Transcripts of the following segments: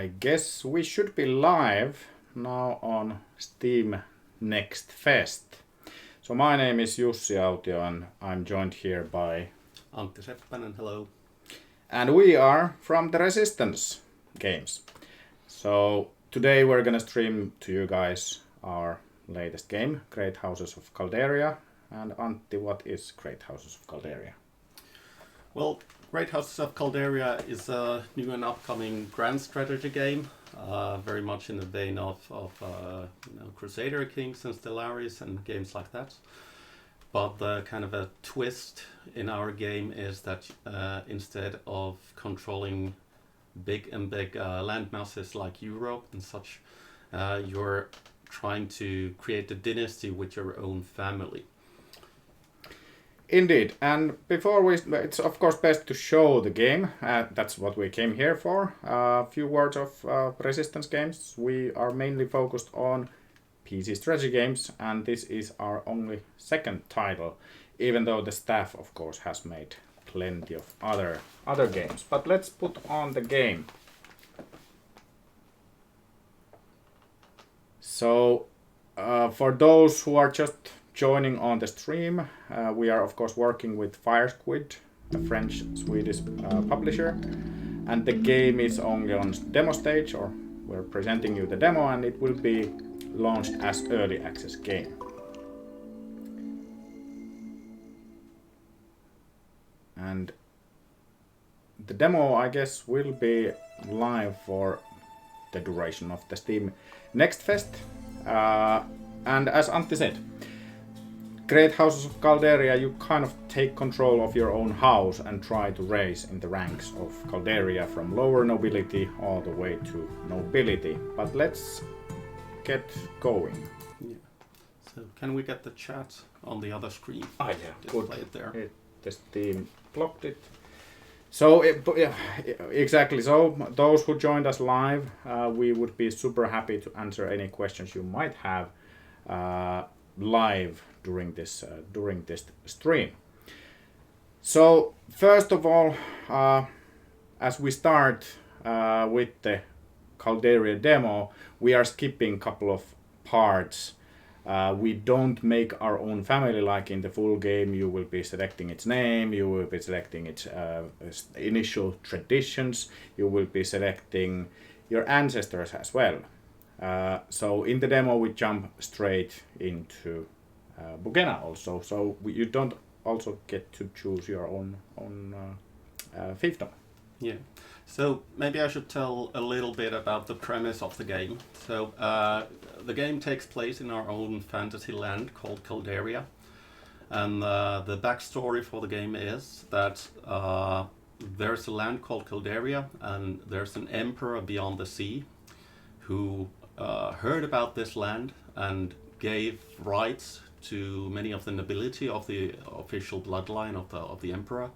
I guess we should be live now on Steam Next Fest. So my name is Jussi Autio and I'm joined here by Antti Seppänen, hello. And we are from the Resistance games. So today we're gonna stream to you guys our latest game, Great Houses of Calderia. And Antti, what is Great Houses of Calderia? Well, Great Houses of Calderia is a new and upcoming grand strategy game, very much in the vein of Crusader Kings and Stellaris and games like that. But the kind of a twist in our game is that instead of controlling big land masses like Europe and such, you're trying to create a dynasty with your own family. Indeed, and it's of course best to show the game. That's what we came here for. A few words of Resistance games. We are mainly focused on PC strategy games, and this is our only second title, even though the staff of course has made plenty of other games. But let's put on the game. So for those who are just joining on the stream, we are of course working with Firesquid, a French-Swedish publisher, and the game is only on demo stage, or we're presenting you the demo, and it will be launched as early access game. And the demo, I guess, will be live for the duration of the Steam Next Fest. And as Antti said, Great Houses of Calderia, you kind of take control of your own house and try to raise in the ranks of Calderia from lower nobility all the way to nobility. But let's get going. Yeah. So can we get the chat on the other screen? Yeah, good. Display it there. The Steam blocked it. So exactly. So those who joined us live, we would be super happy to answer any questions you might have live during this stream. So first of all, as we start with the Calderia demo, we are skipping a couple of parts. We don't make our own family like in the full game. You will be selecting its name, you will be selecting its initial traditions, you will be selecting your ancestors as well. So in the demo we jump straight into Bugena also, so you don't also get to choose your own fiefdom. Yeah. So maybe I should tell a little bit about the premise of the game. So the game takes place in our own fantasy land called Calderia, and the backstory for the game is that there's a land called Calderia, and there's an emperor beyond the sea who heard about this land and gave rights to many of the nobility of the official bloodline of the emperor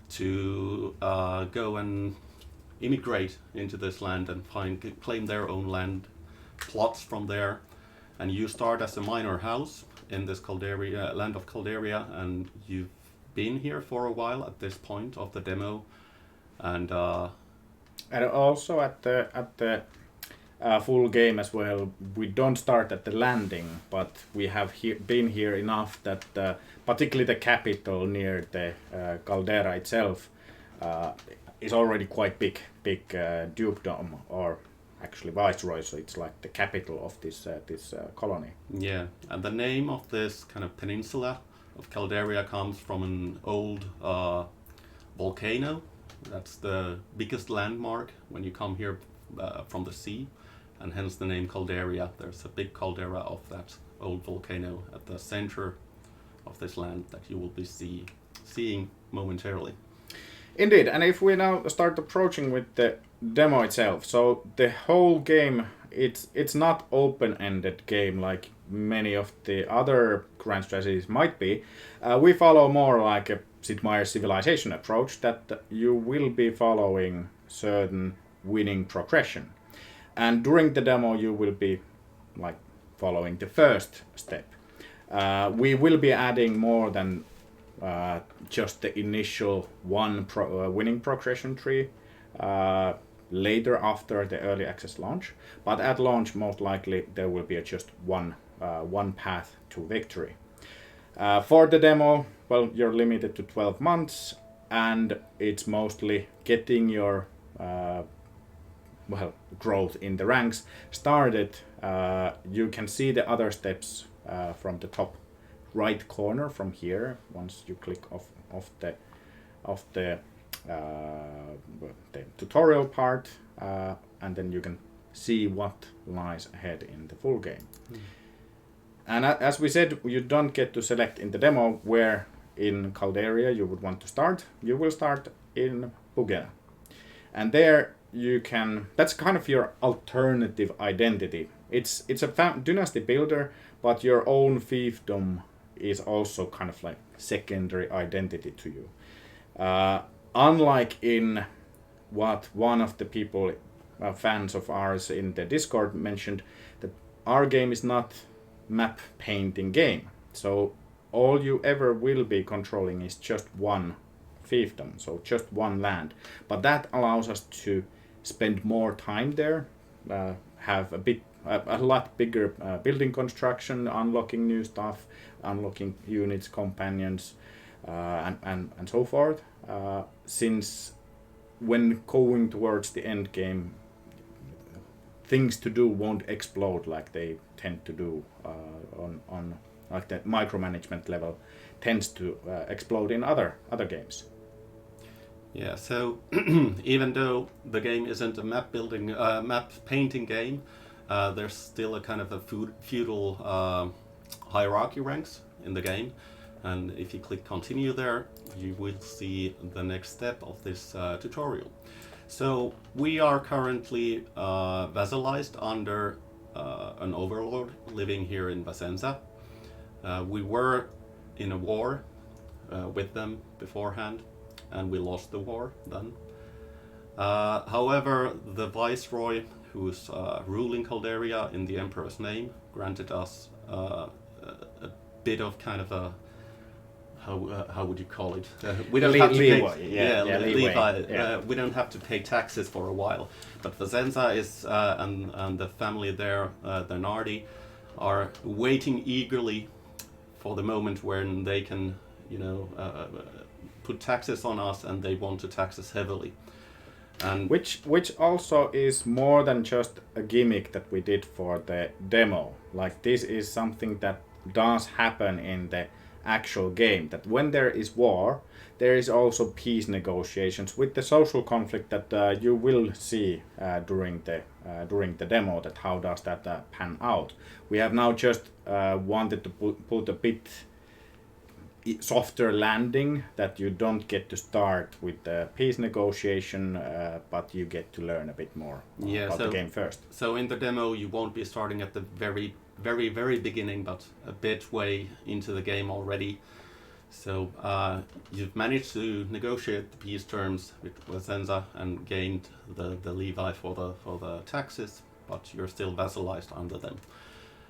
to go and immigrate into this land and claim their own land plots from there. And you start as a minor house in this Calderia, land of Calderia, and you've been here for a while at this point of the demo. And also at the full game as well, we don't start at the landing, but we have been here enough that particularly the capital near the caldera itself is already quite big dukedom, or actually viceroy, so it's like the capital of this colony. Yeah, and the name of this kind of peninsula of Calderia comes from an old volcano. That's the biggest landmark when you come here from the sea, and hence the name Calderia. There's a big caldera of that old volcano at the center of this land that you will be seeing momentarily. Indeed, and if we now start approaching with the demo itself, so the whole game, it's not open-ended game like many of the other grand strategies might be. We follow more like a Sid Meier's Civilization approach, that you will be following certain winning progression. And during the demo you will be like following the first step. We will be adding more than just the initial winning progression tree. later after the early access launch. But at launch, most likely there will be just one path to victory. For the demo, well, you're limited to 12 months, and it's mostly getting your growth in the ranks started. You can see the other steps from the top right corner from here. Once you click off the tutorial part, and then you can see what lies ahead in the full game. And as we said, you don't get to select in the demo where in Calderia you would want to start. You will start in Pugena. And there you can, that's kind of your alternative identity. It's a dynasty builder, but your own fiefdom is also kind of like secondary identity to you. Unlike in what one of the people, fans of ours in the Discord mentioned, that our game is not map painting game. So all you ever will be controlling is just one fiefdom, so just one land. But that allows us to spend more time there, have a lot bigger building construction, unlocking new stuff, unlocking units, companions, and so forth. Since when going towards the end game, things to do won't explode like they tend to do on like the micromanagement level tends to explode in other games. Yeah, so even though the game isn't a map painting game, there's still a kind of a feudal hierarchy ranks in the game, and if you click continue there, you will see the next step of this tutorial. So we are currently vassalized under an overlord living here in Vasenza. We were in a war with them beforehand, and we lost the war then. However, the viceroy, who's ruling Calderia in the emperor's name, granted us a bit of kind of a how would you call it? We don't have to pay leeway. We don't have to pay taxes for a while. But Vasenza is and the family there, the Nardi, are waiting eagerly for the moment when they can, put taxes on us, and they want to tax us heavily. And which also is more than just a gimmick that we did for the demo. Like, this is something that does happen in the actual game, that when there is war, there is also peace negotiations with the social conflict that you will see during the demo, that how does that pan out. We have now just wanted to put a bit softer landing, that you don't get to start with the peace negotiation, but you get to learn a bit more about the game first. So in the demo you won't be starting at the very, very, very beginning, but a bit way into the game already. So you've managed to negotiate the peace terms with Vasenza and gained the levy for the taxes, but you're still vassalized under them.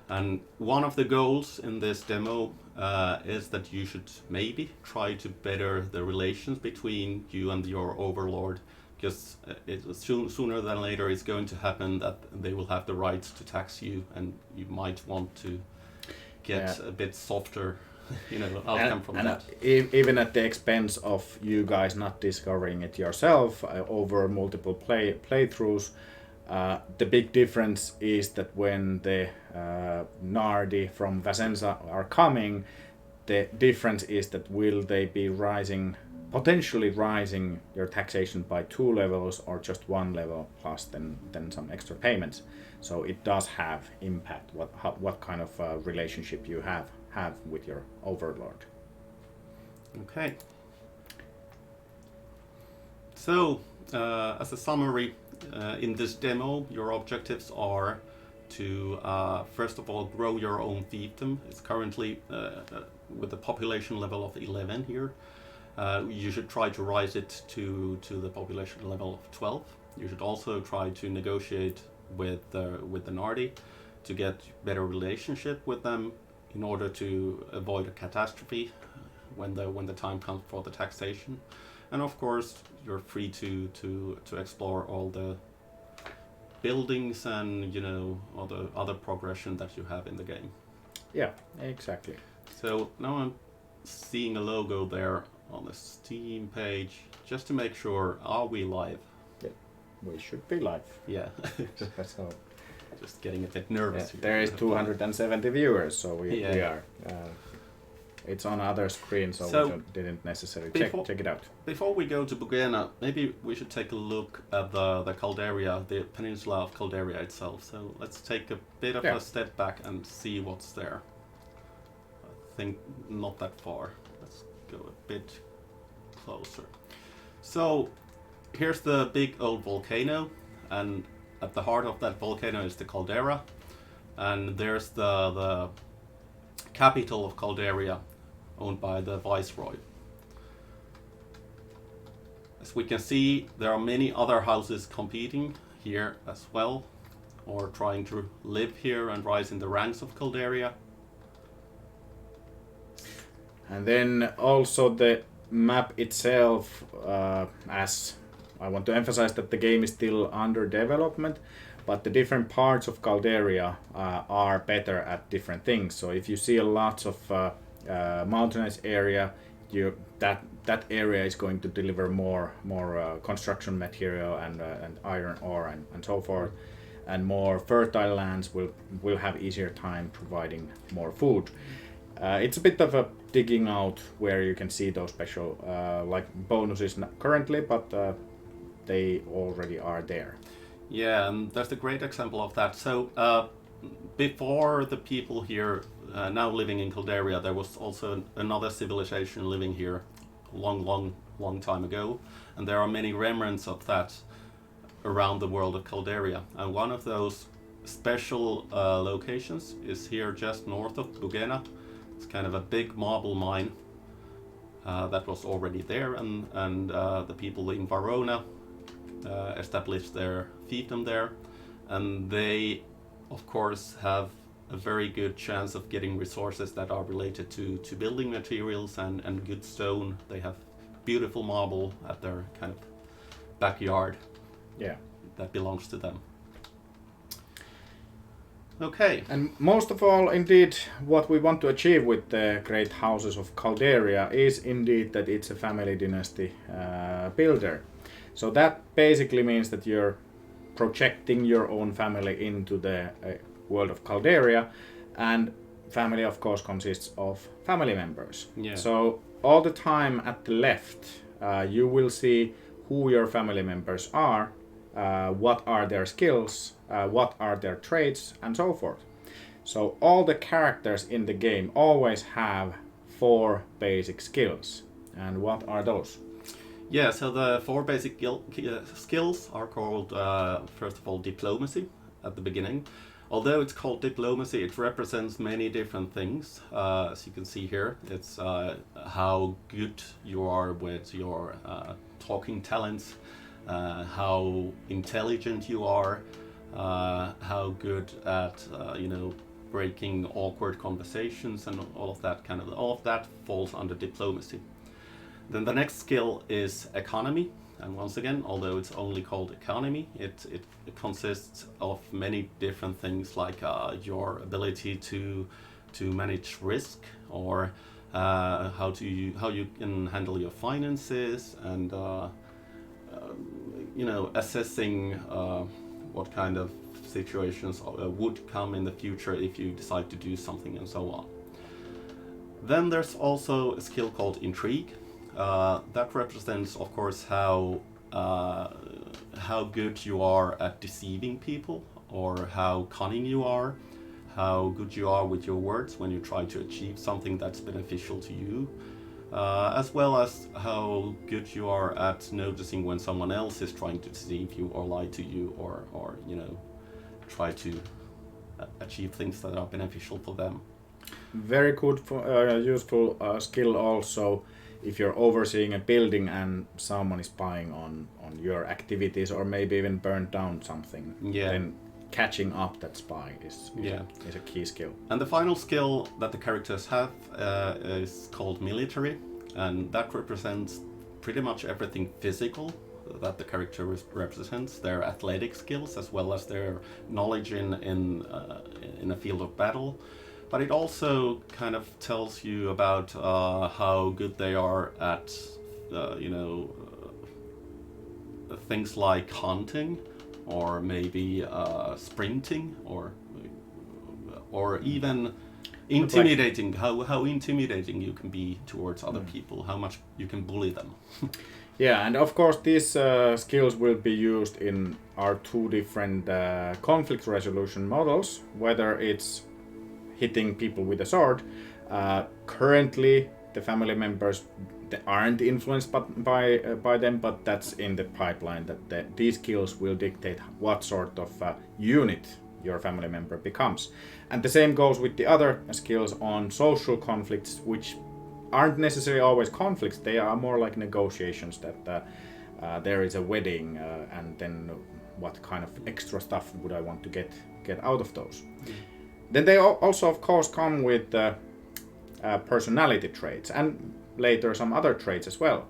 And one of the goals in this demo is that you should maybe try to better the relations between you and your overlord, because sooner than later it's going to happen that they will have the right to tax you, and you might want to get a bit softer outcome from that. Even at the expense of you guys not discovering it yourself over multiple playthroughs. The big difference is that when the Nardi from Vasenza are coming, the difference is that will they be potentially rising your taxation by 2 levels or just 1 level plus then some extra payments. So it does have impact what kind of relationship you have with your overlord. Okay. So as a summary, in this demo, your objectives are to first of all grow your own fiefdom. It's currently with a population level of 11 here. You should try to rise it to the population level of 12. You should also try to negotiate with the Nardi to get better relationship with them in order to avoid a catastrophe when the time comes for the taxation. And of course, you're free to explore all the buildings and other progression that you have in the game. Yeah, exactly. So now I'm seeing a logo there on the Steam page, just to make sure, are we live? Yeah, we should be live. Yeah. So, just getting a bit nervous. yeah, there is 270 viewers, so we are. It's on other screen, so we didn't necessarily check it out. Before we go to Bugena, maybe we should take a look at the Calderia, the peninsula of Calderia itself. So let's take a bit of a step back and see what's there. I think not that far. Let's go a bit closer. So here's the big old volcano, and at the heart of that volcano is the caldera, and there's the capital of Calderia, owned by the viceroy. As we can see, there are many other houses competing here as well, or trying to live here and rise in the ranks of Calderia. And then also the map itself, as I want to emphasize that the game is still under development, but the different parts of Calderia are better at different things. So if you see a lot of mountainous area, that area is going to deliver more construction material and iron ore and so forth, and more fertile lands will have easier time providing more food. It's a bit of a digging out where you can see those special like bonuses currently, but they already are there. Yeah, and that's a great example of that. So before the people here now living in Calderia, there was also another civilization living here long time ago, and there are many remnants of that around the world of Calderia. And one of those special locations is here just north of Bugena. It's kind of a big marble mine that was already there, and the people in Verona established their fiefdom there, and they of course have a very good chance of getting resources that are related to building materials and good stone. They have beautiful marble at their kind of backyard. Yeah, that belongs to them. Okay. And most of all, indeed, what we want to achieve with the Great Houses of Calderia is indeed that it's a family dynasty builder. So that basically means that you're projecting your own family into the world of Calderia, and family of course consists of family members. Yeah. So all the time at the left you will see who your family members are, what are their skills, what are their traits, and so forth. So all the characters in the game always have 4 basic skills. And what are those? Yeah, so the 4 basic skills are called, first of all, diplomacy at the beginning. Although it's called diplomacy, it represents many different things. As you can see here, it's how good you are with your talking talents, how intelligent you are, how good at breaking awkward conversations, and all of that falls under diplomacy. Then the next skill is economy, and once again, although it's only called economy, it consists of many different things, like your ability to manage risk, or how you can handle your finances, and assessing what kind of situations would come in the future if you decide to do something, and so on. Then there's also a skill called intrigue. That represents, of course, how good you are at deceiving people, or how cunning you are, how good you are with your words when you try to achieve something that's beneficial to you, as well as how good you are at noticing when someone else is trying to deceive you or lie to you, or try to achieve things that are beneficial for them. Very good, useful skill also if you're overseeing a building and someone is spying on your activities, or maybe even burn down something. Yeah. Then catching up that spy is a key skill. And the final skill that the characters have is called military, and that represents pretty much everything physical that the character represents, their athletic skills as well as their knowledge in a field of battle. But it also kind of tells you about how good they are at, things like hunting, or maybe sprinting, or even intimidating. How intimidating you can be towards other people. How much you can bully them. Yeah, and of course these skills will be used in our two different conflict resolution models, whether it's hitting people with a sword. Currently, the family members aren't influenced by them, but that's in the pipeline, that these skills will dictate what sort of unit your family member becomes. And the same goes with the other skills on social conflicts, which aren't necessarily always conflicts. They are more like negotiations, that there is a wedding and then what kind of extra stuff would I want to get out of those. Then they also of course come with personality traits, and later some other traits as well.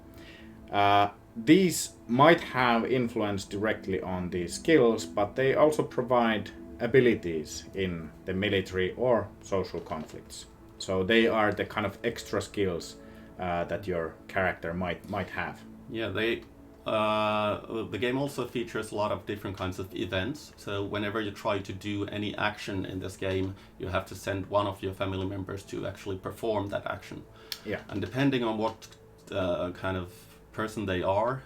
These might have influence directly on these skills, but they also provide abilities in the military or social conflicts. So they are the kind of extra skills that your character might have. Yeah, the game also features a lot of different kinds of events. So whenever you try to do any action in this game, you have to send one of your family members to actually perform that action. Yeah. And depending on what kind of person they are,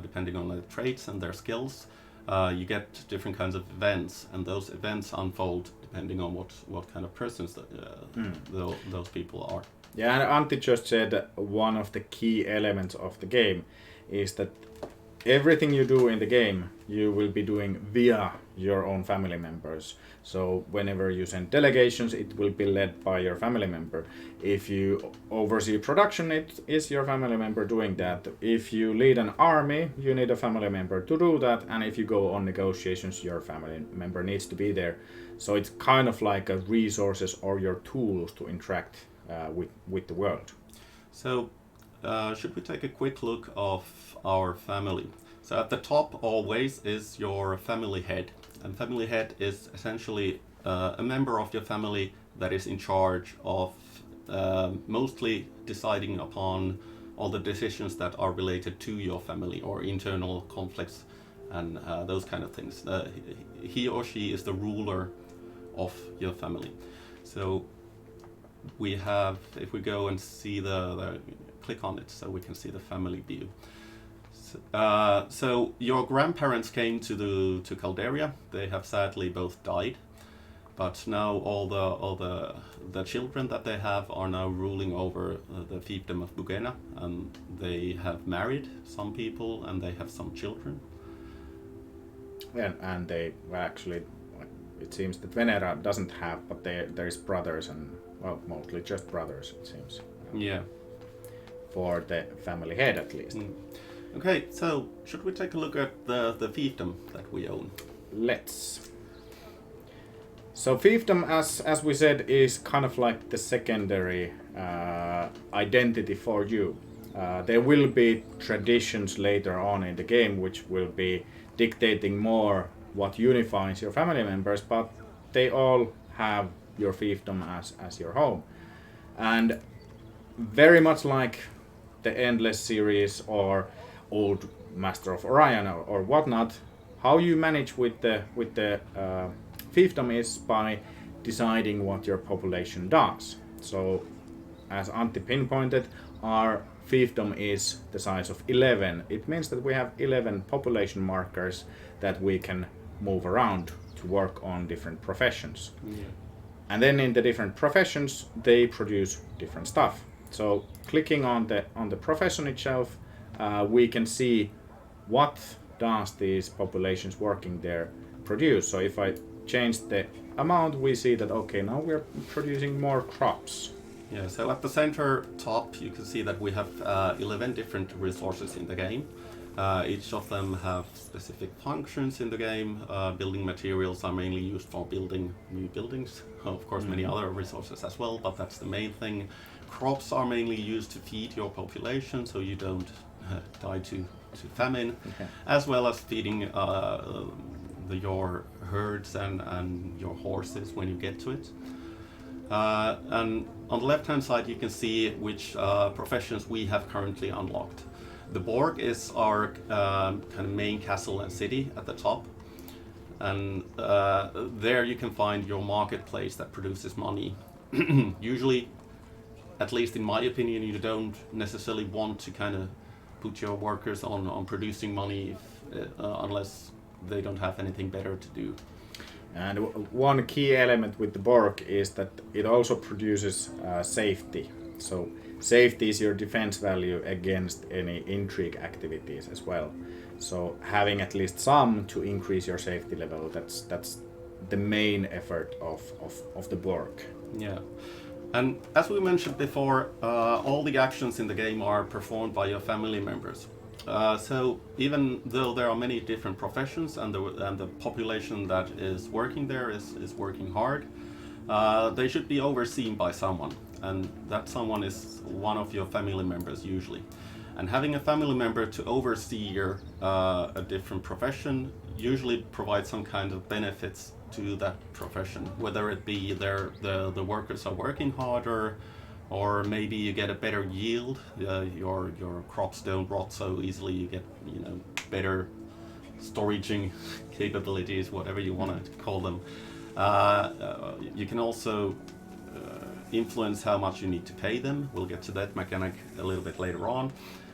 depending on their traits and their skills, you get different kinds of events, and those events unfold depending on what kind of persons those people are. Yeah, and Antti just said that one of the key elements of the game is that everything you do in the game, you will be doing via your own family members. So whenever you send delegations, it will be led by your family member. If you oversee production, it is your family member doing that. If you lead an army, you need a family member to do that. And if you go on negotiations, your family member needs to be there. So it's kind of like a resources or your tools to interact with the world. So should we take a quick look of our family? So at the top always is your family head. And family head is essentially a member of your family that is in charge of mostly deciding upon all the decisions that are related to your family or internal conflicts and those kind of things. He or she is the ruler of your family. So we have, if we go and see click on it so we can see the family view. So your grandparents came to Calderia. They have sadly both died, but now all the children that they have are now ruling over the fiefdom of Bugena, and they have married some people and they have some children. And they actually, it seems that Venera doesn't have, but there's brothers, and well, mostly just brothers, it seems. Yeah. For the family head at least. Okay, so should we take a look at the fiefdom that we own? Let's. So fiefdom, as we said, is kind of like the secondary identity for you. There will be traditions later on in the game which will be dictating more what unifies your family members, but they all have your fiefdom as your home. And very much like the Endless series or old Master of Orion or whatnot, how you manage with the fiefdom is by deciding what your population does. So, as Antti pinpointed, our fiefdom is the size of 11. It means that we have 11 population markers that we can move around to work on different professions. Yeah. And then in the different professions, they produce different stuff. So clicking on the profession itself, we can see what does these populations working there produce. So if I change the amount, we see that okay, now we're producing more crops. Yeah, so at the center top you can see that we have 11 different resources in the game. Each of them have specific functions in the game. Building materials are mainly used for building new buildings. Of course, many other resources as well, but that's the main thing. Crops are mainly used to feed your population, so you don't die to to famine, as well as feeding your herds and your horses when you get to it. And on the left-hand side, you can see which professions we have currently unlocked. The Borg is our kind of main castle and city at the top. And there you can find your marketplace that produces money. Usually, at least in my opinion, you don't necessarily want to kind of put your workers on producing money unless they don't have anything better to do. And one key element with the Borg is that it also produces safety. So safety is your defense value against any intrigue activities as well. So having at least some to increase your safety level, that's the main effort of the Borg. Yeah. And as we mentioned before, all the actions in the game are performed by your family members. So even though there are many different professions and the population that is working there is working hard, they should be overseen by someone, and that someone is one of your family members usually. And having a family member to oversee a different profession usually provides some kind of benefits to that profession, whether it be the workers are working harder, or maybe you get a better yield. Your crops don't rot so easily. You get better storaging capabilities, whatever you want to call them. You can also influence how much you need to pay them. We'll get to that mechanic a little bit later on,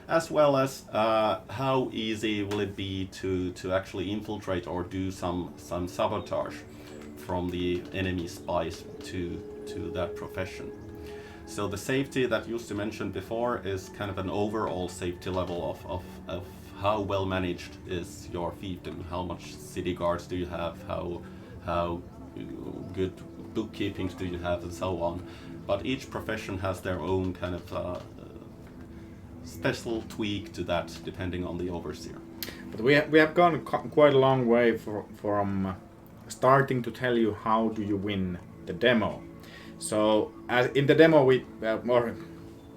as well as how easy will it be to actually infiltrate or do some sabotage from the enemy spies to that profession. So the safety that Jussi mentioned before is kind of an overall safety level of how well managed is your fiefdom, how much city guards do you have, how good bookkeeping do you have, and so on. But each profession has their own kind of special tweak to that, depending on the overseer. But we have gone quite a long way from starting to tell you how do you win the demo. So as in the demo, or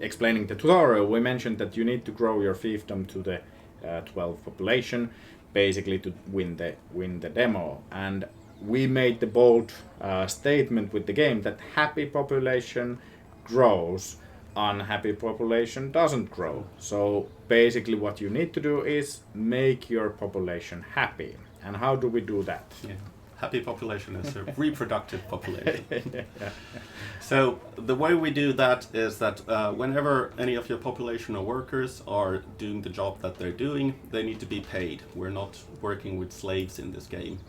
explaining the tutorial, we mentioned that you need to grow your fiefdom to the 12 population, basically to win the demo. And we made the bold statement with the game that happy population grows, unhappy population doesn't grow. So basically what you need to do is make your population happy. And how do we do that? Yeah. Happy population is a reproductive population. So the way we do that is that whenever any of your population or workers are doing the job that they're doing, they need to be paid. We're not working with slaves in this game.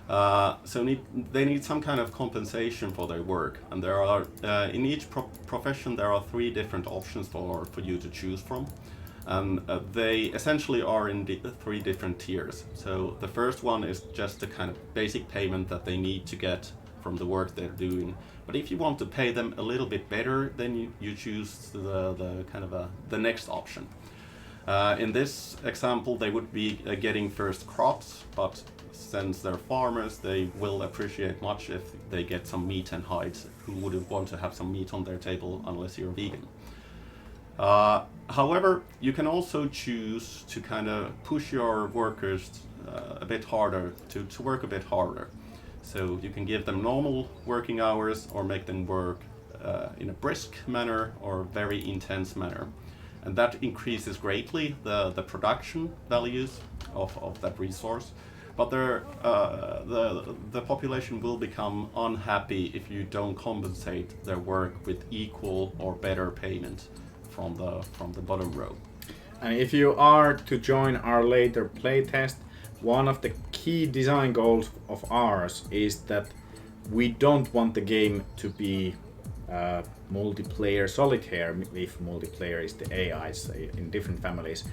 So they need some kind of compensation for their work. And there are in each profession there are 3 different options for you to choose from. And they essentially are in 3 different tiers. So the first one is just the kind of basic payment that they need to get from the work they're doing. But if you want to pay them a little bit better, then you choose the kind of the next option. In this example, they would be getting first crops, but since they're farmers, they will appreciate much if they get some meat and hides. Who wouldn't want to have some meat on their table unless you're vegan? However, you can also choose to kind of push your workers a bit harder, to work a bit harder. So you can give them normal working hours or make them work in a brisk manner or very intense manner. And that increases greatly the production values of that resource. But the population will become unhappy if you don't compensate their work with equal or better payment from the bottom row. And if you are to join our later playtest, one of the key design goals of ours is that we don't want the game to be multiplayer solitaire, if multiplayer is the AIs in different families.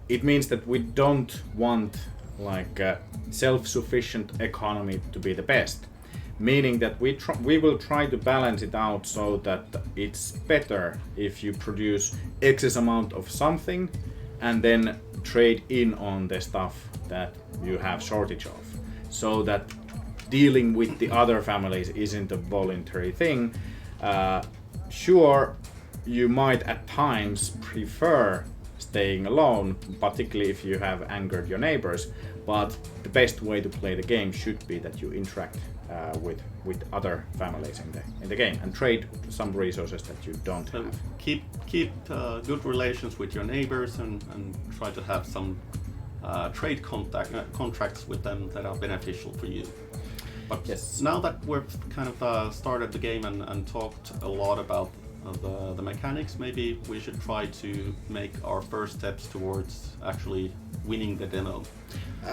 It means that we don't want like a self-sufficient economy to be the best. Meaning that we will try to balance it out so that it's better if you produce excess amount of something and then trade in on the stuff that you have shortage of, so that dealing with the other families isn't a voluntary thing. Sure, you might at times prefer staying alone, particularly if you have angered your neighbors. But the best way to play the game should be that you interact with other families in the game and trade some resources that you don't So have. keep good relations with your neighbors and try to have some trade contracts with them that are beneficial for you. But Yes. now that we've kind of started the game and talked a lot about the mechanics, maybe we should try to make our first steps towards actually winning the demo.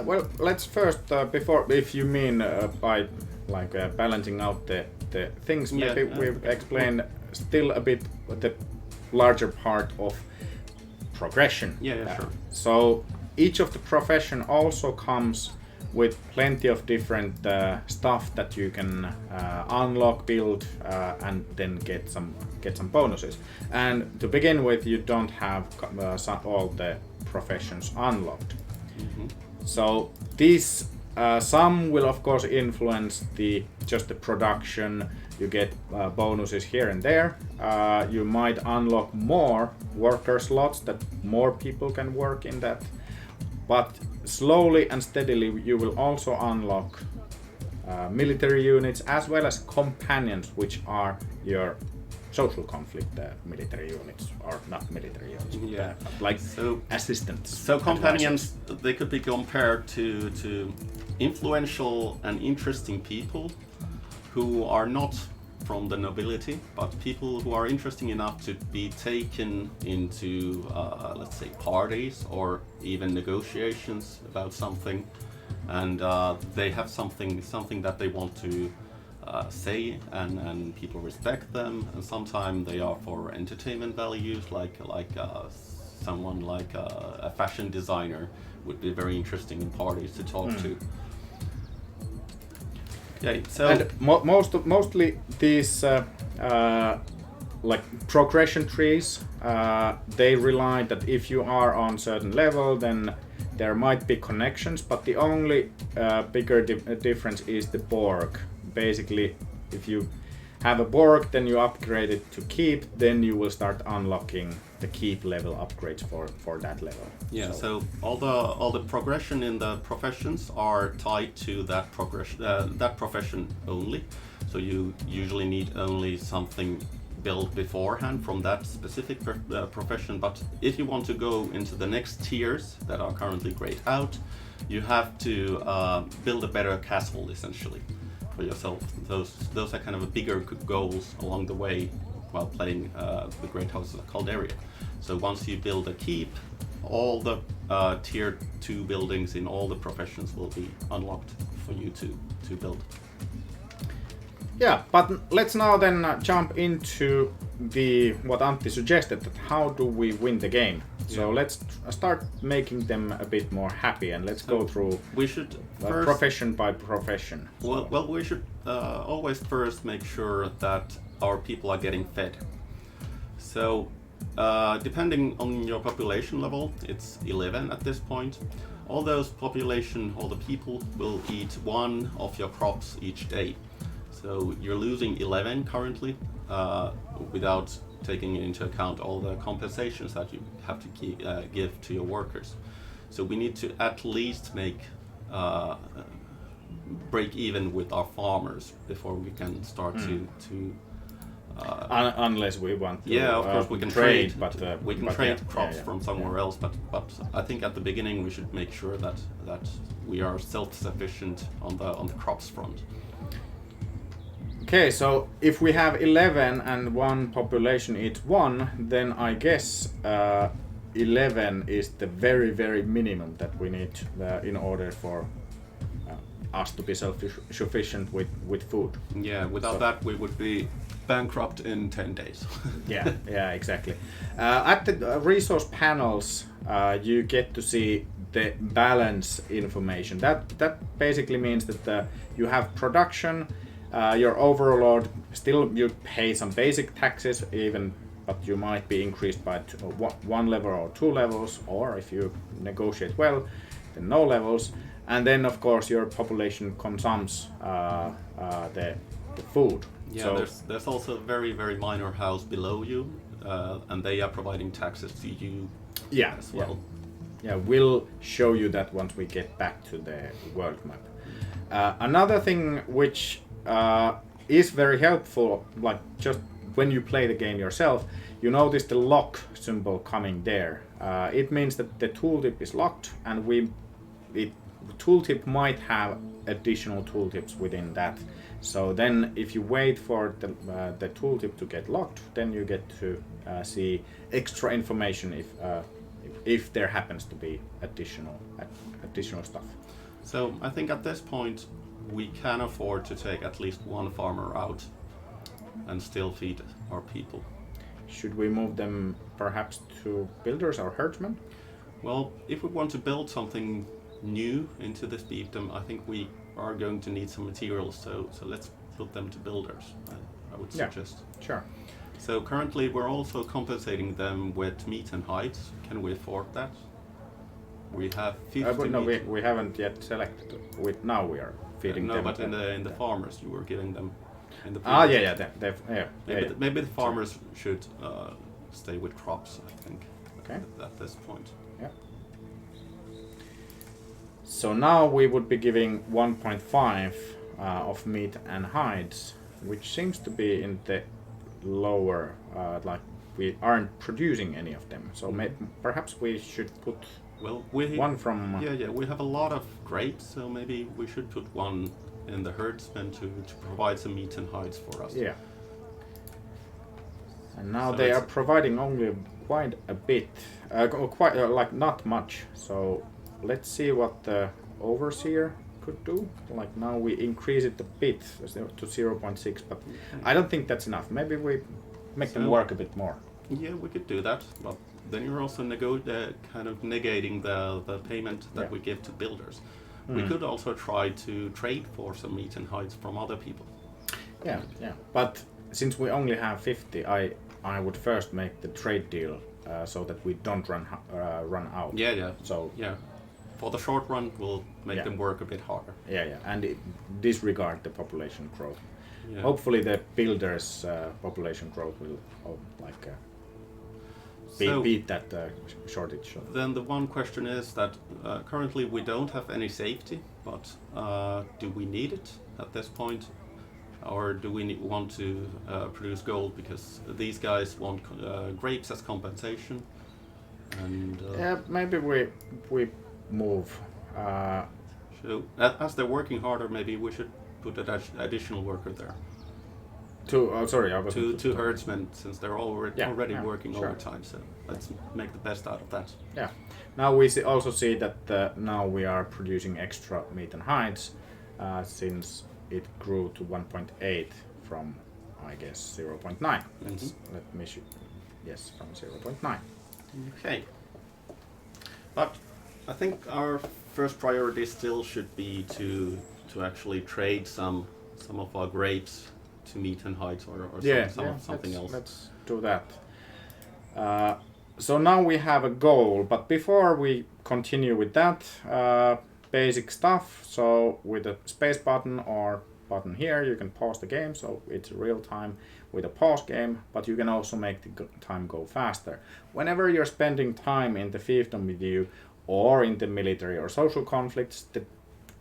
Well, let's first, before, if you mean by balancing out the things, Yeah, maybe we've explained still a bit the larger part of progression. Yeah, sure. So each of the profession also comes with plenty of different stuff that you can unlock, build, and then get some bonuses. And to begin with, you don't have all the professions unlocked. Mm-hmm. So these some will of course influence just the production. You get bonuses here and there. You might unlock more worker slots that more people can work in that. But slowly and steadily you will also unlock military units as well as companions, which are your social conflict military units, or not military units, Yeah. like So assistants. So companions, they could be compared to influential and interesting people who are not from the nobility, but people who are interesting enough to be taken into, let's say, parties or even negotiations about something, and they have something that they want to say, and people respect them, and sometimes they are for entertainment values, like someone like a fashion designer would be very interesting in parties to talk to. Okay, so And mostly these like progression trees, they rely that if you are on certain level, then there might be connections, but the only bigger difference is the Borg. Basically, if you have a Borg, then you upgrade it to keep, then you will start unlocking the keep level upgrades for that level. yeah, so all the progression in the professions are tied to that progression, that profession only. So you usually need only something built beforehand from that specific profession. But if you want to go into the next tiers that are currently grayed out, you have to build a better castle essentially for yourself. Those are kind of a bigger goals along the way while playing the Great Houses of Calderia. So once you build a keep, all the tier 2 buildings in all the professions will be unlocked for you to build. Yeah, but let's now then jump into what Antti suggested, that how do we win the game. So Yeah. let's start making them a bit more happy, and let's go through We should first, profession by profession. well, we should always first make sure that our people are getting fed. So depending on your population level, it's 11 at this point. All the people will eat one of your crops each day. So you're losing 11 currently, without taking into account all the compensations that you have to give to your workers. So we need to at least break even with our farmers before we can start to Unless we want to of course we can trade, we can but trade yeah, crops yeah, from somewhere else, but I think at the beginning we should make sure that we are self-sufficient on the crops front. Okay, so if we have 11 and one population eats one, then I guess 11 is the very, very minimum that we need in order for us to be self-sufficient with food. Yeah, without that we would be bankrupt in 10 days. Yeah, exactly. At the resource panels, you get to see the balance information. That basically means that you have production. Your overlord, still you pay some basic taxes, but you might be increased by one level or 2 levels, or if you negotiate well, then no levels. And then of course your population consumes the food. Yeah, So, there's also a very, very minor house below you and they are providing taxes to you Yeah, as well. Yeah, we'll show you that once we get back to the world map. Another thing which is very helpful, like just when you play the game yourself, you notice the lock symbol coming there. It means that the tooltip is locked, and the tooltip might have additional tooltips within that. So then, if you wait for the tooltip to get locked, then you get to see extra information if there happens to be additional stuff. So I think at this point we can afford to take at least one farmer out and still feed our people. Should we move them perhaps to builders or herdsmen? Well, if we want to build something new into this fiefdom, I think we are going to need some materials, so let's put them to builders, I would suggest. Sure. So currently we're also compensating them with meat and hides. Can we afford that? We have 50 no, meat. we haven't yet selected. Now we are feeding them. No, but in the farmers you were giving them. In the yeah. Maybe the farmers should stay with crops, I think. Okay. At this point. Yeah. So now we would be giving 1.5 of meat and hides, which seems to be in the lower, like we aren't producing any of them. So perhaps we should put one from... we have a lot of grapes, so maybe we should put one in the herdsmen to provide some meat and hides for us. Yeah. And now So they are providing only quite a bit, like not much. So let's see what the overseer could do. Like now we increase it a bit to 0.6, but I don't think that's enough. Maybe we make them work a bit more. Yeah, we could do that, but then you're also kind of negating the payment that we give to builders. We could also try to trade for some meat and hides from other people. Yeah. But since we only have 50, I would first make the trade deal so that we don't run out. Yeah. So for the short run, we'll make them work a bit harder. Yeah, and disregard the population growth. Yeah. Hopefully, the builders' population growth will beat that shortage. Then the one question is that currently we don't have any safety, but do we need it at this point? Or do we want to produce gold, because these guys want grapes as compensation? And maybe we move. So as they're working harder, maybe we should put an additional worker there. Two herdsmen, since they're already working overtime. So let's make the best out of that. Yeah. Now we also see that now we are producing extra meat and hides, since it grew to 1.8 from, I guess, 0.9. Let me shoot. Yes, from 0.9. Okay. But I think our first priority still should be to actually trade some of our grapes to meat and hides or something else. Let's do that. So now we have a goal, but before we continue with that, basic stuff. So with the space button or button here, you can pause the game, so it's real time with a pause game, but you can also make the time go faster. Whenever you're spending time in the fiefdom with you or in the military or social conflicts, the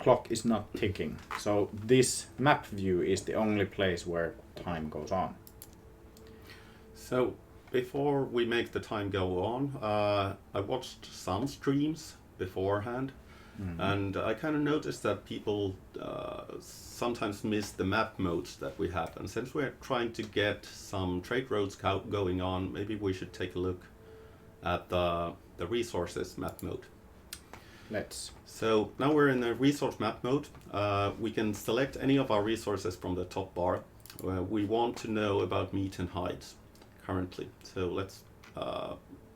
clock is not ticking. So this map view is the only place where time goes on. So before we make the time go on, I watched some streams beforehand, and I kind of noticed that people sometimes miss the map modes that we have. And since we're trying to get some trade roads going on, maybe we should take a look at the resources map mode. Let's. So now we're in the resource map mode. We can select any of our resources from the top bar. We want to know about meat and hides currently. So let's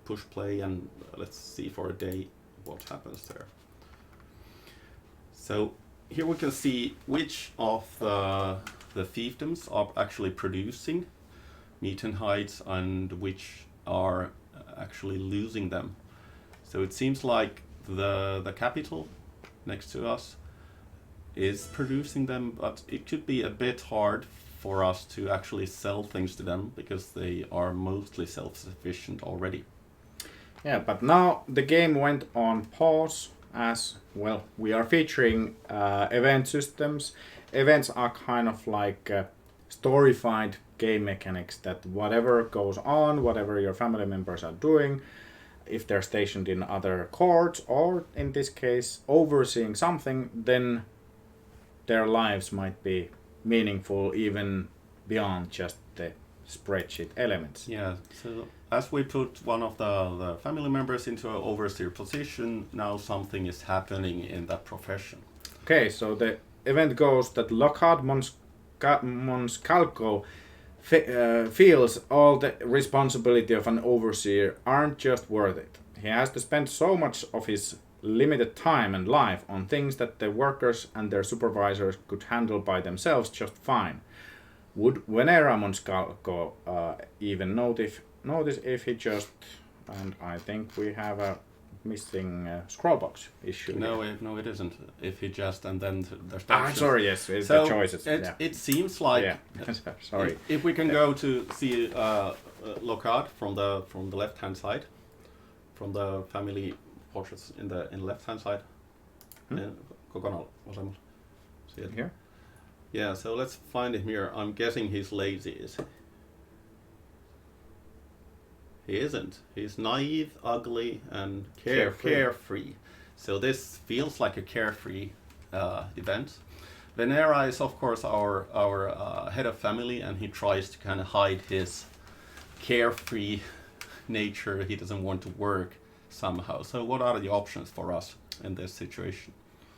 push play and let's see for a day what happens there. So here we can see which of the fiefdoms are actually producing meat and hides and which are actually losing them. So it seems like the capital next to us is producing them, but it could be a bit hard for us to actually sell things to them because they are mostly self-sufficient already. Yeah, but now the game went on pause as well. We are featuring event systems. Events are kind of like storyfied game mechanics that whatever goes on, whatever your family members are doing, if they're stationed in other courts or in this case overseeing something, then their lives might be meaningful even beyond just the spreadsheet elements. Yeah, so as we put one of the family members into an overseer position, now something is happening in that profession. Okay, so the event goes that Lockhart Monscalco feels all the responsibility of an overseer aren't just worth it. He has to spend so much of his limited time and life on things that the workers and their supervisors could handle by themselves just fine. Would Venera Monscalco even notice if he just... And I think we have a missing scroll box issue. No, it isn't. If he just and then there's sorry, yes, it's so the choices. It seems like yeah. Sorry. If we can go to see Lockhart from the left hand side, from the family portraits in the left hand side. Kokonaan vasemmalla. See it Here? Yeah, so let's find him here. I'm guessing he's lazy, is he? He isn't. He's naive, ugly, and carefree. So this feels like a carefree event. Venera is of course our head of family, and he tries to kind of hide his carefree nature. He doesn't want to work somehow. So what are the options for us in this situation?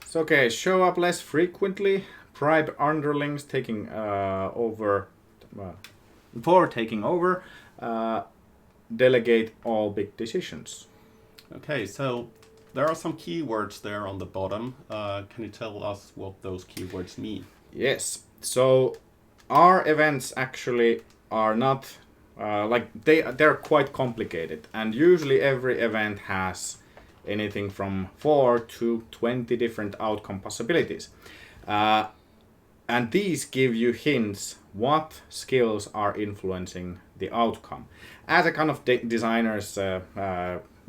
So okay, show up less frequently, bribe underlings taking over, before taking over, delegate all big decisions. Okay, so there are some keywords there on the bottom. Can you tell us what those keywords mean? Yes, so our events actually are not they're quite complicated, and usually every event has anything from 4 to 20 different outcome possibilities. And these give you hints what skills are influencing the outcome. As a kind of designer's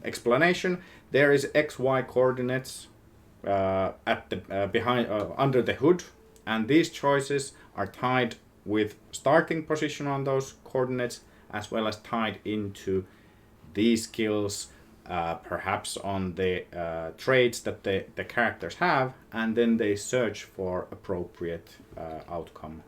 explanation, there is XY coordinates at the behind under the hood, and these choices are tied with starting position on those coordinates, as well as tied into these skills, perhaps on the traits that the characters have, and then they search for appropriate outcome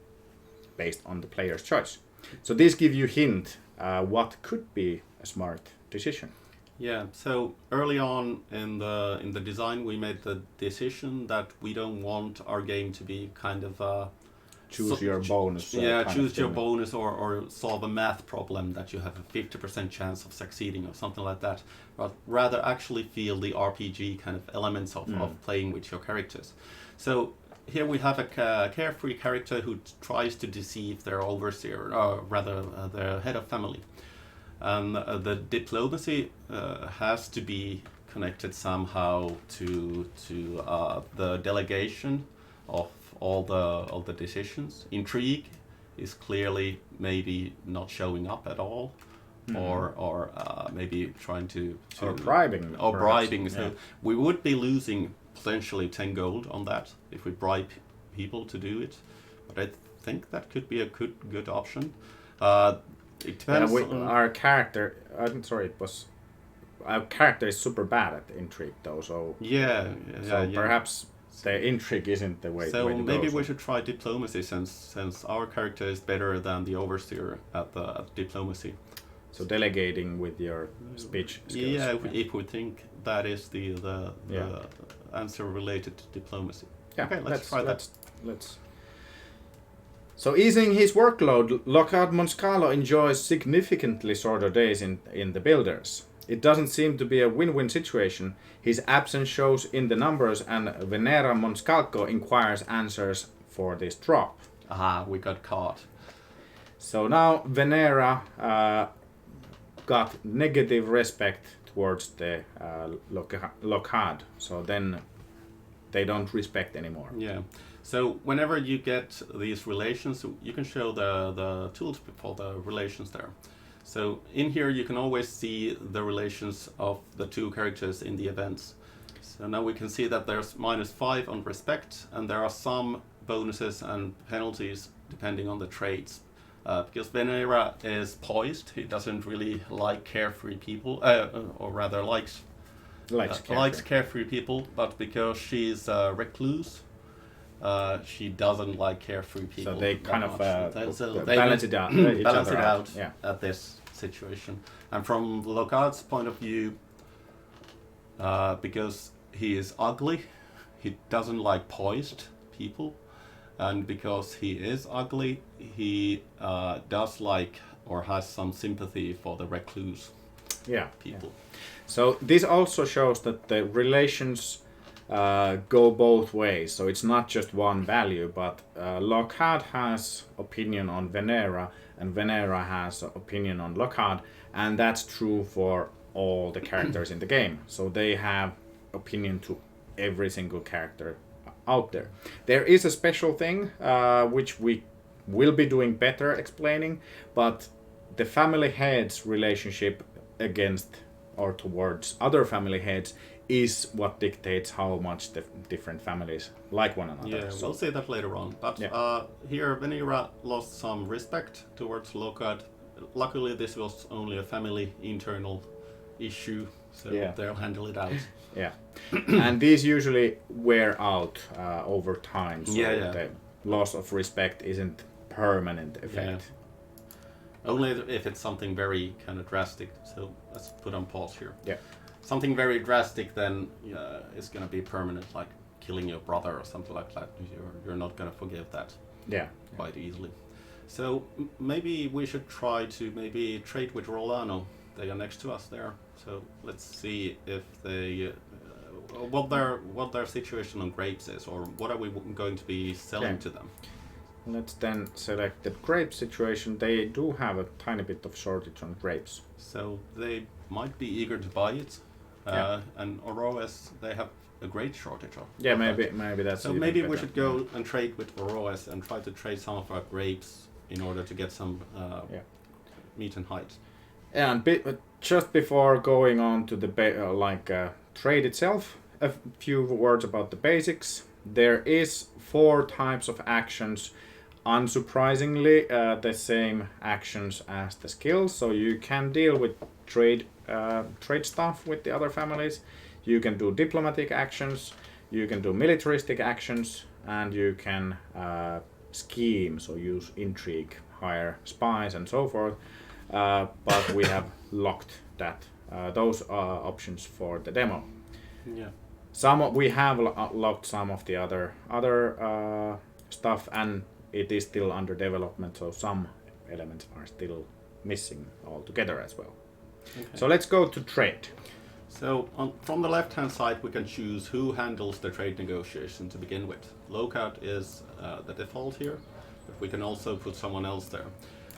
based on the player's choice. So these give you hint what could be a smart decision. Yeah, so early on in the design we made the decision that we don't want our game to be kind of choose your bonus. Choose your bonus or solve a math problem that you have a 50% chance of succeeding or something like that, but rather actually feel the RPG kind of elements of playing with your characters. So here we have a carefree character who tries to deceive their overseer, or rather their head of family. And the diplomacy has to be connected somehow to the delegation of all the decisions. Intrigue is clearly maybe not showing up at all, or maybe trying to or bribing. Or perhaps. bribing. So we would be losing potentially 10 gold on that if we bribe people to do it. But I think that could be a good option. It depends. Our character. I'm sorry. Our character is super bad at intrigue, though. So perhaps the intrigue isn't the way. So way to maybe go, we should try diplomacy, since our character is better than the overseer at diplomacy. So delegating with your speech skills. Yeah, if we think that is the answer related to diplomacy. Yeah, okay, let's try that. So easing his workload, Lockhart Monscalco enjoys significantly shorter days in the builders. It doesn't seem to be a win-win situation. His absence shows in the numbers, and Venera Monscalco inquires answers for this drop. Aha, we got caught. So now Venera got negative respect towards the Lockhart. So then they don't respect anymore. Yeah. So whenever you get these relations, you can show the tools for the relations there. So in here you can always see the relations of the two characters in the events. So now we can see that there's -5 on respect, and there are some bonuses and penalties depending on the traits. Because Venera is poised, he doesn't really like carefree people, or rather likes carefree people, but because she's a recluse, she doesn't like carefree people. So they kind of they balance it out. Balance it out at this situation. And from Locard's point of view, because he is ugly, he doesn't like poised people. And because he is ugly, he does like or has some sympathy for the recluse people. Yeah. So this also shows that the relations go both ways. So it's not just one value, but Lockhart has opinion on Venera, and Venera has opinion on Lockhart, and that's true for all the characters in the game. So they have opinion to every single character out there. There is a special thing which we will be doing better explaining, but the family heads relationship against or towards other family heads is what dictates how much the different families like one another. Yeah, so we'll say that later on. But here Venera lost some respect towards Lockhart. Luckily this was only a family internal issue, so they'll handle it out. Yeah, and these usually wear out over time, so the loss of respect isn't permanent effect. Yeah. Only if it's something very kind of drastic. So let's put on pause here. Yeah. Something very drastic then is going to be permanent, like killing your brother or something like that. You're not going to forgive that quite easily. So maybe we should try to maybe trade with Rolano. They are next to us there. So let's see if they what their situation on grapes is, or what are we going to be selling to them. Let's then select the grape situation. They do have a tiny bit of shortage on grapes, so they might be eager to buy it. And Oroes, they have a great shortage of. Yeah, maybe that's. So maybe we should go and trade with Oroes and try to trade some of our grapes in order to get some meat and height. Yeah, and just before going on to the trade itself, a few words about the basics. There is 4 types of actions. Unsurprisingly, the same actions as the skills. So you can deal with trade stuff with the other families. You can do diplomatic actions. You can do militaristic actions, and you can scheme. So use intrigue, hire spies, and so forth. But we have locked those options for the demo. Yeah. We have locked some of the other stuff, and it is still under development. So some elements are still missing altogether as well. Okay. So let's go to trade. So from the left-hand side, we can choose who handles the trade negotiation to begin with. Lockout is the default here, but we can also put someone else there.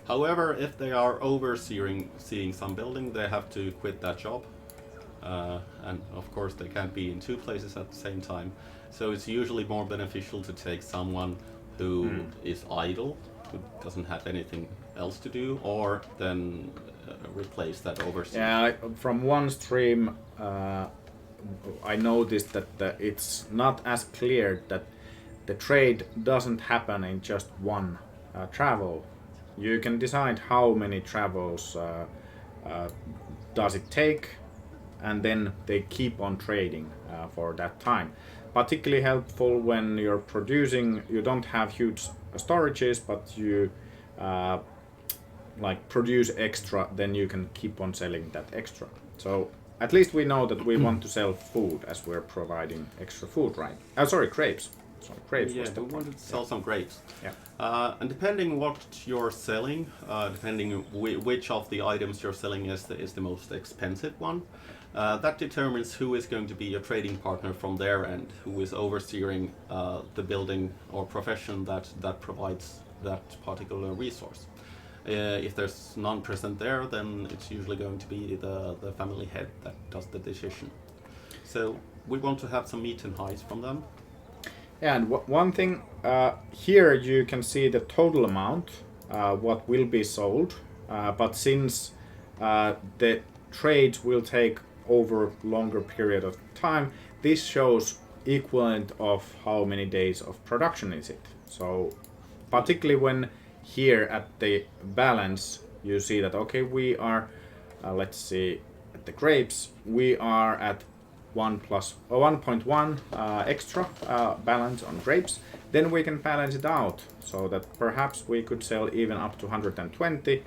However, if they are overseeing some building, they have to quit that job. And of course, they can't be in 2 places at the same time. So it's usually more beneficial to take someone who is idle, who doesn't have anything else to do, or then replace that overseer. Yeah, from one stream, I noticed that it's not as clear that the trade doesn't happen in just one travel. You can decide how many travels does it take, and then they keep on trading for that time. Particularly helpful when you're producing, you don't have huge storages, but you produce extra, then you can keep on selling that extra. So at least we know that we want to sell food as we're providing extra food, right? Grapes. So grapes. Yeah, we wanted to sell some grapes. Yeah. And depending what you're selling, depending which of the items you're selling is the most expensive one, that determines who is going to be your trading partner from their end, who is overseeing the building or profession that provides that particular resource. If there's none present there, then it's usually going to be the family head that does the decision. So we want to have some meat and hides from them. And one thing here you can see the total amount, what will be sold, but since the trades will take over longer period of time, this shows equivalent of how many days of production is it. So particularly when here at the balance you see that okay, we are let's see at the grapes we are at 1.1 extra balance on grapes, then we can balance it out so that perhaps we could sell even up to 120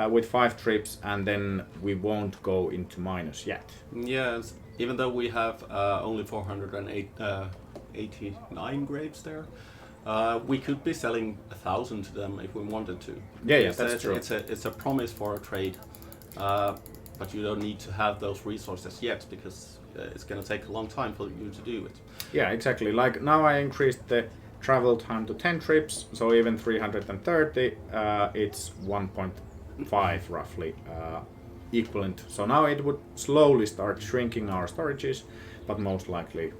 with 5 trips, and then we won't go into minus yet. Yes, even though we have only 489 grapes there, we could be selling 1,000 to them if we wanted to. Yeah, that's true. It's a promise for a trade, but you don't need to have those resources yet because it's going to take a long time for you to do it. Yeah, exactly. Like now I increased the travel time to 10 trips, so even 330, it's 1.5 roughly equivalent. So now it would slowly start shrinking our storages, but most likely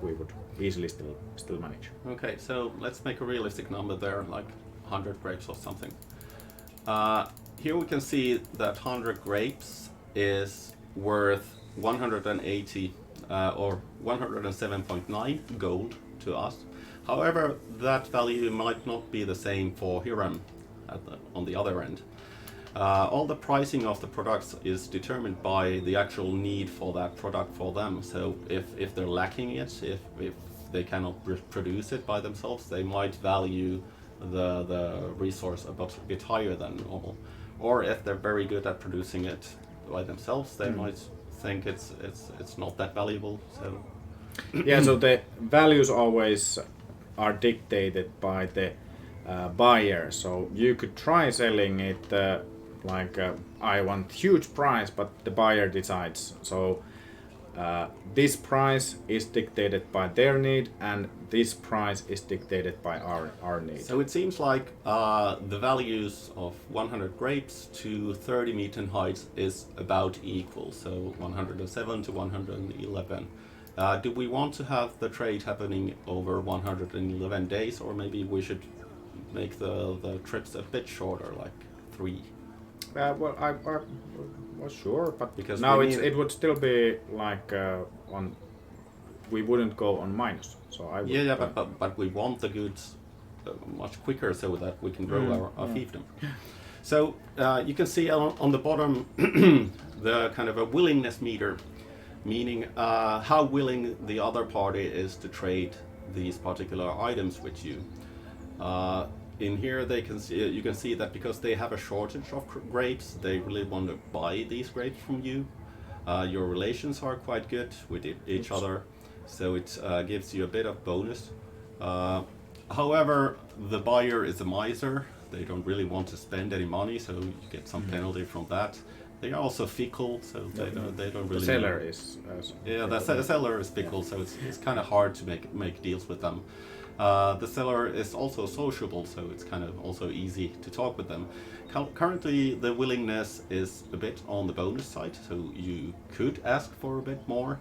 we would easily still manage. Okay, so let's make a realistic number there, like 100 grapes or something. Here we can see that 100 grapes is worth 180 or 107.9 gold to us. However, that value might not be the same for Hiram on the other end. All the pricing of the products is determined by the actual need for that product for them. So if they're lacking it, if they cannot produce it by themselves, they might value the resource a bit higher than normal. Or if they're very good at producing it by themselves, they might think it's not that valuable. So yeah, so the values always are dictated by the buyer. So you could try selling it I want huge price, but the buyer decides. So this price is dictated by their need, and this price is dictated by our need. So it seems like the values of 100 grapes to 30 meat and hides is about equal, so 107 to 111. Do we want to have the trade happening over 111 days, or maybe we should make the trips a bit shorter, like 3? Well, I was sure, but because now it would still be like on. We wouldn't go on minus, so I would. But we want the goods much quicker so that we can grow our fiefdom. So you can see on the bottom the kind of a willingness meter, meaning how willing the other party is to trade these particular items with you. In here you can see that because they have a shortage of grapes, they really want to buy these grapes from you. Your relations are quite good with each other, so it gives you a bit of bonus. However, the buyer is a miser. They don't really want to spend any money, so you get some penalty from that. They are also fickle, so they don't really. The seller is. The seller is fickle, so it's kind of hard to make deals with them. The seller is also sociable, so it's kind of also easy to talk with them. Currently, the willingness is a bit on the bonus side, so you could ask for a bit more,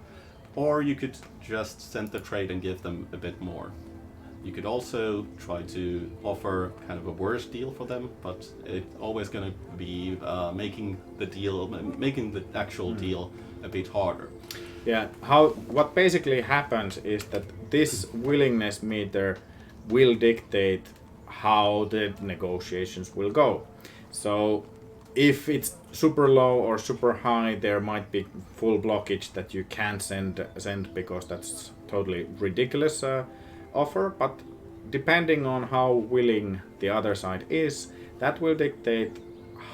or you could just send the trade and give them a bit more. You could also try to offer kind of a worse deal for them, but it's always going to be making the actual deal a bit harder. Yeah, what basically happens is that this willingness meter will dictate how the negotiations will go. So if it's super low or super high, there might be full blockage that you can't send because that's totally ridiculous offer. But depending on how willing the other side is, that will dictate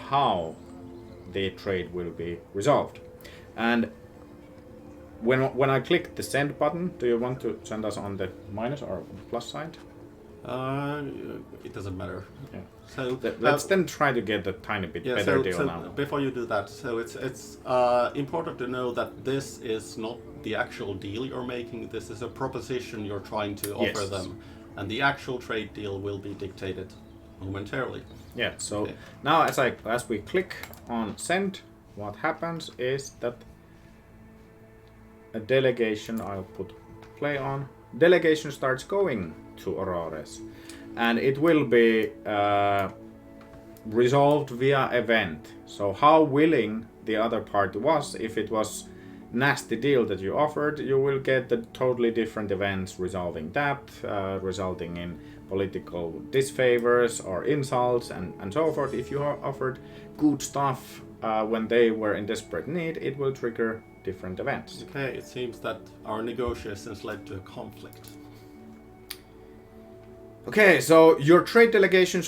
how the trade will be resolved. And when I click the send button, do you want to send us on the minus or plus side? It doesn't matter. Yeah. So let's then try to get a tiny bit better deal now. Before you do that, so it's important to know that this is not the actual deal you're making. This is a proposition you're trying to offer them, and the actual trade deal will be dictated momentarily. Yeah. So now as we click on send, what happens is that a delegation, I'll put play on, delegation starts going to Aurores, and it will be resolved via event. So how willing the other party was, if it was nasty deal that you offered, you will get the totally different events resolving that, resulting in political disfavors or insults and so forth. If you offered good stuff when they were in desperate need, it will trigger different events. Okay, it seems that our negotiations led to a conflict. Okay, so your trade delegation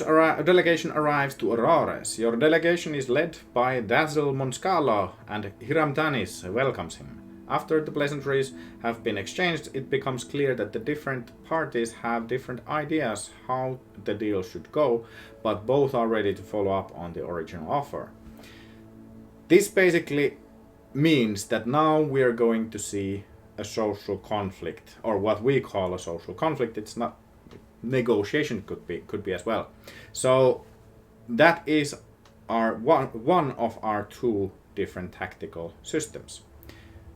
arrives to Aurores. Your delegation is led by Dazzle Monscalo, and Hiram Tanis welcomes him. After the pleasantries have been exchanged, it becomes clear that the different parties have different ideas how the deal should go, but both are ready to follow up on the original offer. This basically means that now we are going to see a social conflict, or what we call a social conflict. It's not negotiation, could be as well. So that is our one of our two different tactical systems.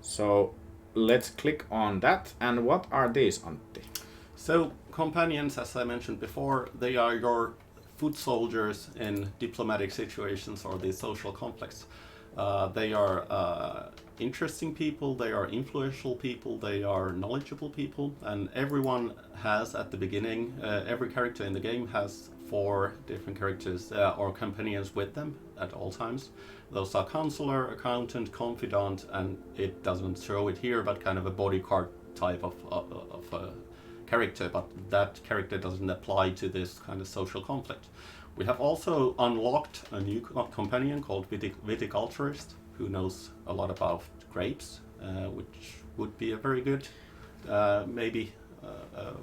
So let's click on that. And what are these, Antti? So companions, as I mentioned before, they are your foot soldiers in diplomatic situations or the social conflicts. They are interesting people, they are influential people, they are knowledgeable people, and everyone has at the beginning, every character in the game has 4 different characters or companions with them at all times. Those are counselor, accountant, confidant, and it doesn't show it here, but kind of a bodyguard type of character, but that character doesn't apply to this kind of social conflict. We have also unlocked a new companion called Viticulturist, who knows a lot about grapes, which would be a very good, maybe a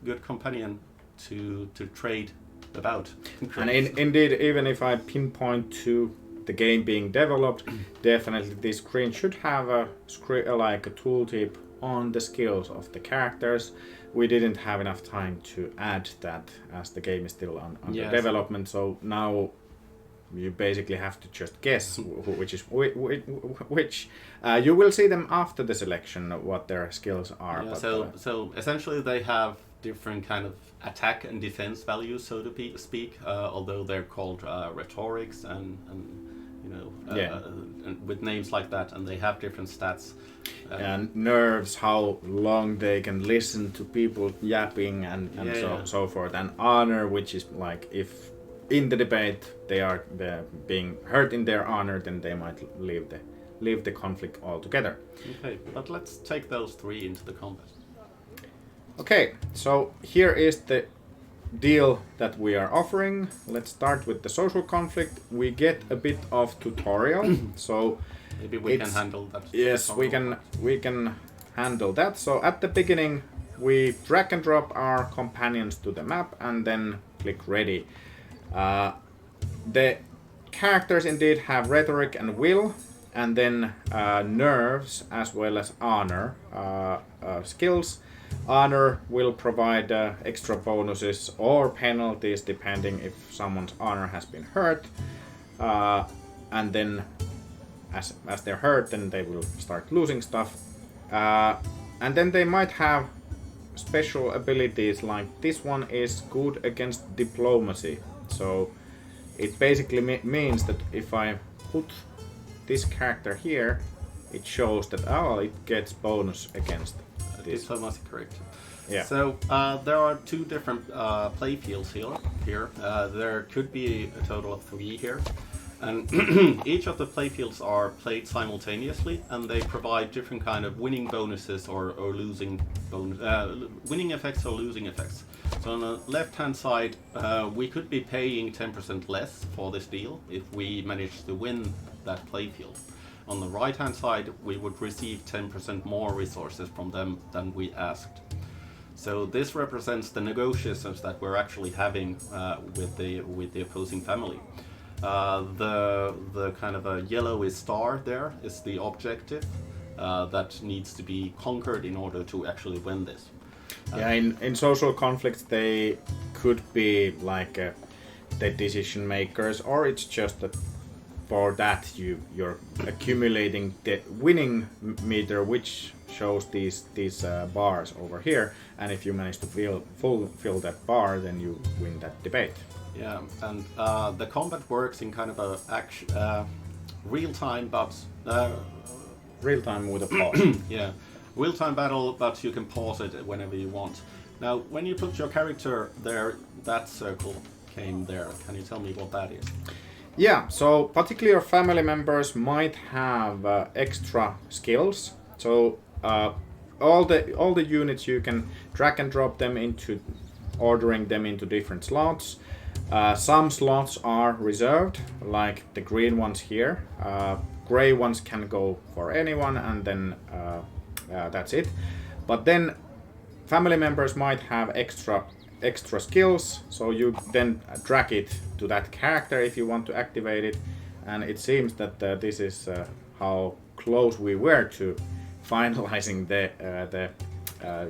good companion to trade about. And indeed, even if I pinpoint to the game being developed, definitely this screen should have a tooltip on the skills of the characters. We didn't have enough time to add that as the game is still under development, so now you basically have to just guess which is which. You will see them after the selection of what their skills are. Yeah, but, so essentially they have different kind of attack and defense values, so to speak, although they're called rhetorics and you know, and with names like that, and they have different stats. And nerves, how long they can listen to people yapping and so forth. And honor, which is like if in the debate they're being hurt in their honor, then they might leave the conflict altogether. Okay, but let's take those 3 into the combat. Okay, so here is the deal that we are offering. Let's start with the social conflict. We get a bit of tutorial, so maybe we can handle that. Yes, we can handle that. So at the beginning, we drag and drop our companions to the map and then click ready. The characters indeed have rhetoric and will, and then nerves as well as honor skills. Honor will provide extra bonuses or penalties depending if someone's honor has been hurt, and then as they're hurt, then they will start losing stuff, and then they might have special abilities, like this one is good against diplomacy. So it basically means that if I put this character here, it shows that it gets bonus against this. Diplomacy, correct. Yeah. So there are 2 different play fields here. There could be a total of 3 here, and each of the play fields are played simultaneously, and they provide different kind of winning bonuses or losing winning effects or losing effects. So on the left-hand side, we could be paying 10% less for this deal if we manage to win that play field. On the right-hand side, we would receive 10% more resources from them than we asked. So this represents the negotiations that we're actually having with the opposing family. The kind of a yellowy star there is the objective that needs to be conquered in order to actually win this. In social conflicts, they could be like the decision makers, or it's just that for that you're accumulating the winning meter, which shows these bars over here, and if you manage to fill that bar, then you win that debate. Yeah, and the combat works in kind of a real time, but Real time with a pause. yeah, real time battle, but you can pause it whenever you want. Now, when you put your character there, that circle came there. Can you tell me what that is? Yeah, so particularly your family members might have extra skills. So all the units you can drag and drop them into, ordering them into different slots. Some slots are reserved, like the green ones here. Gray ones can go for anyone, and then that's it. But then family members might have extra skills, so you then drag it to that character if you want to activate it. And it seems that this is how close we were to finalizing the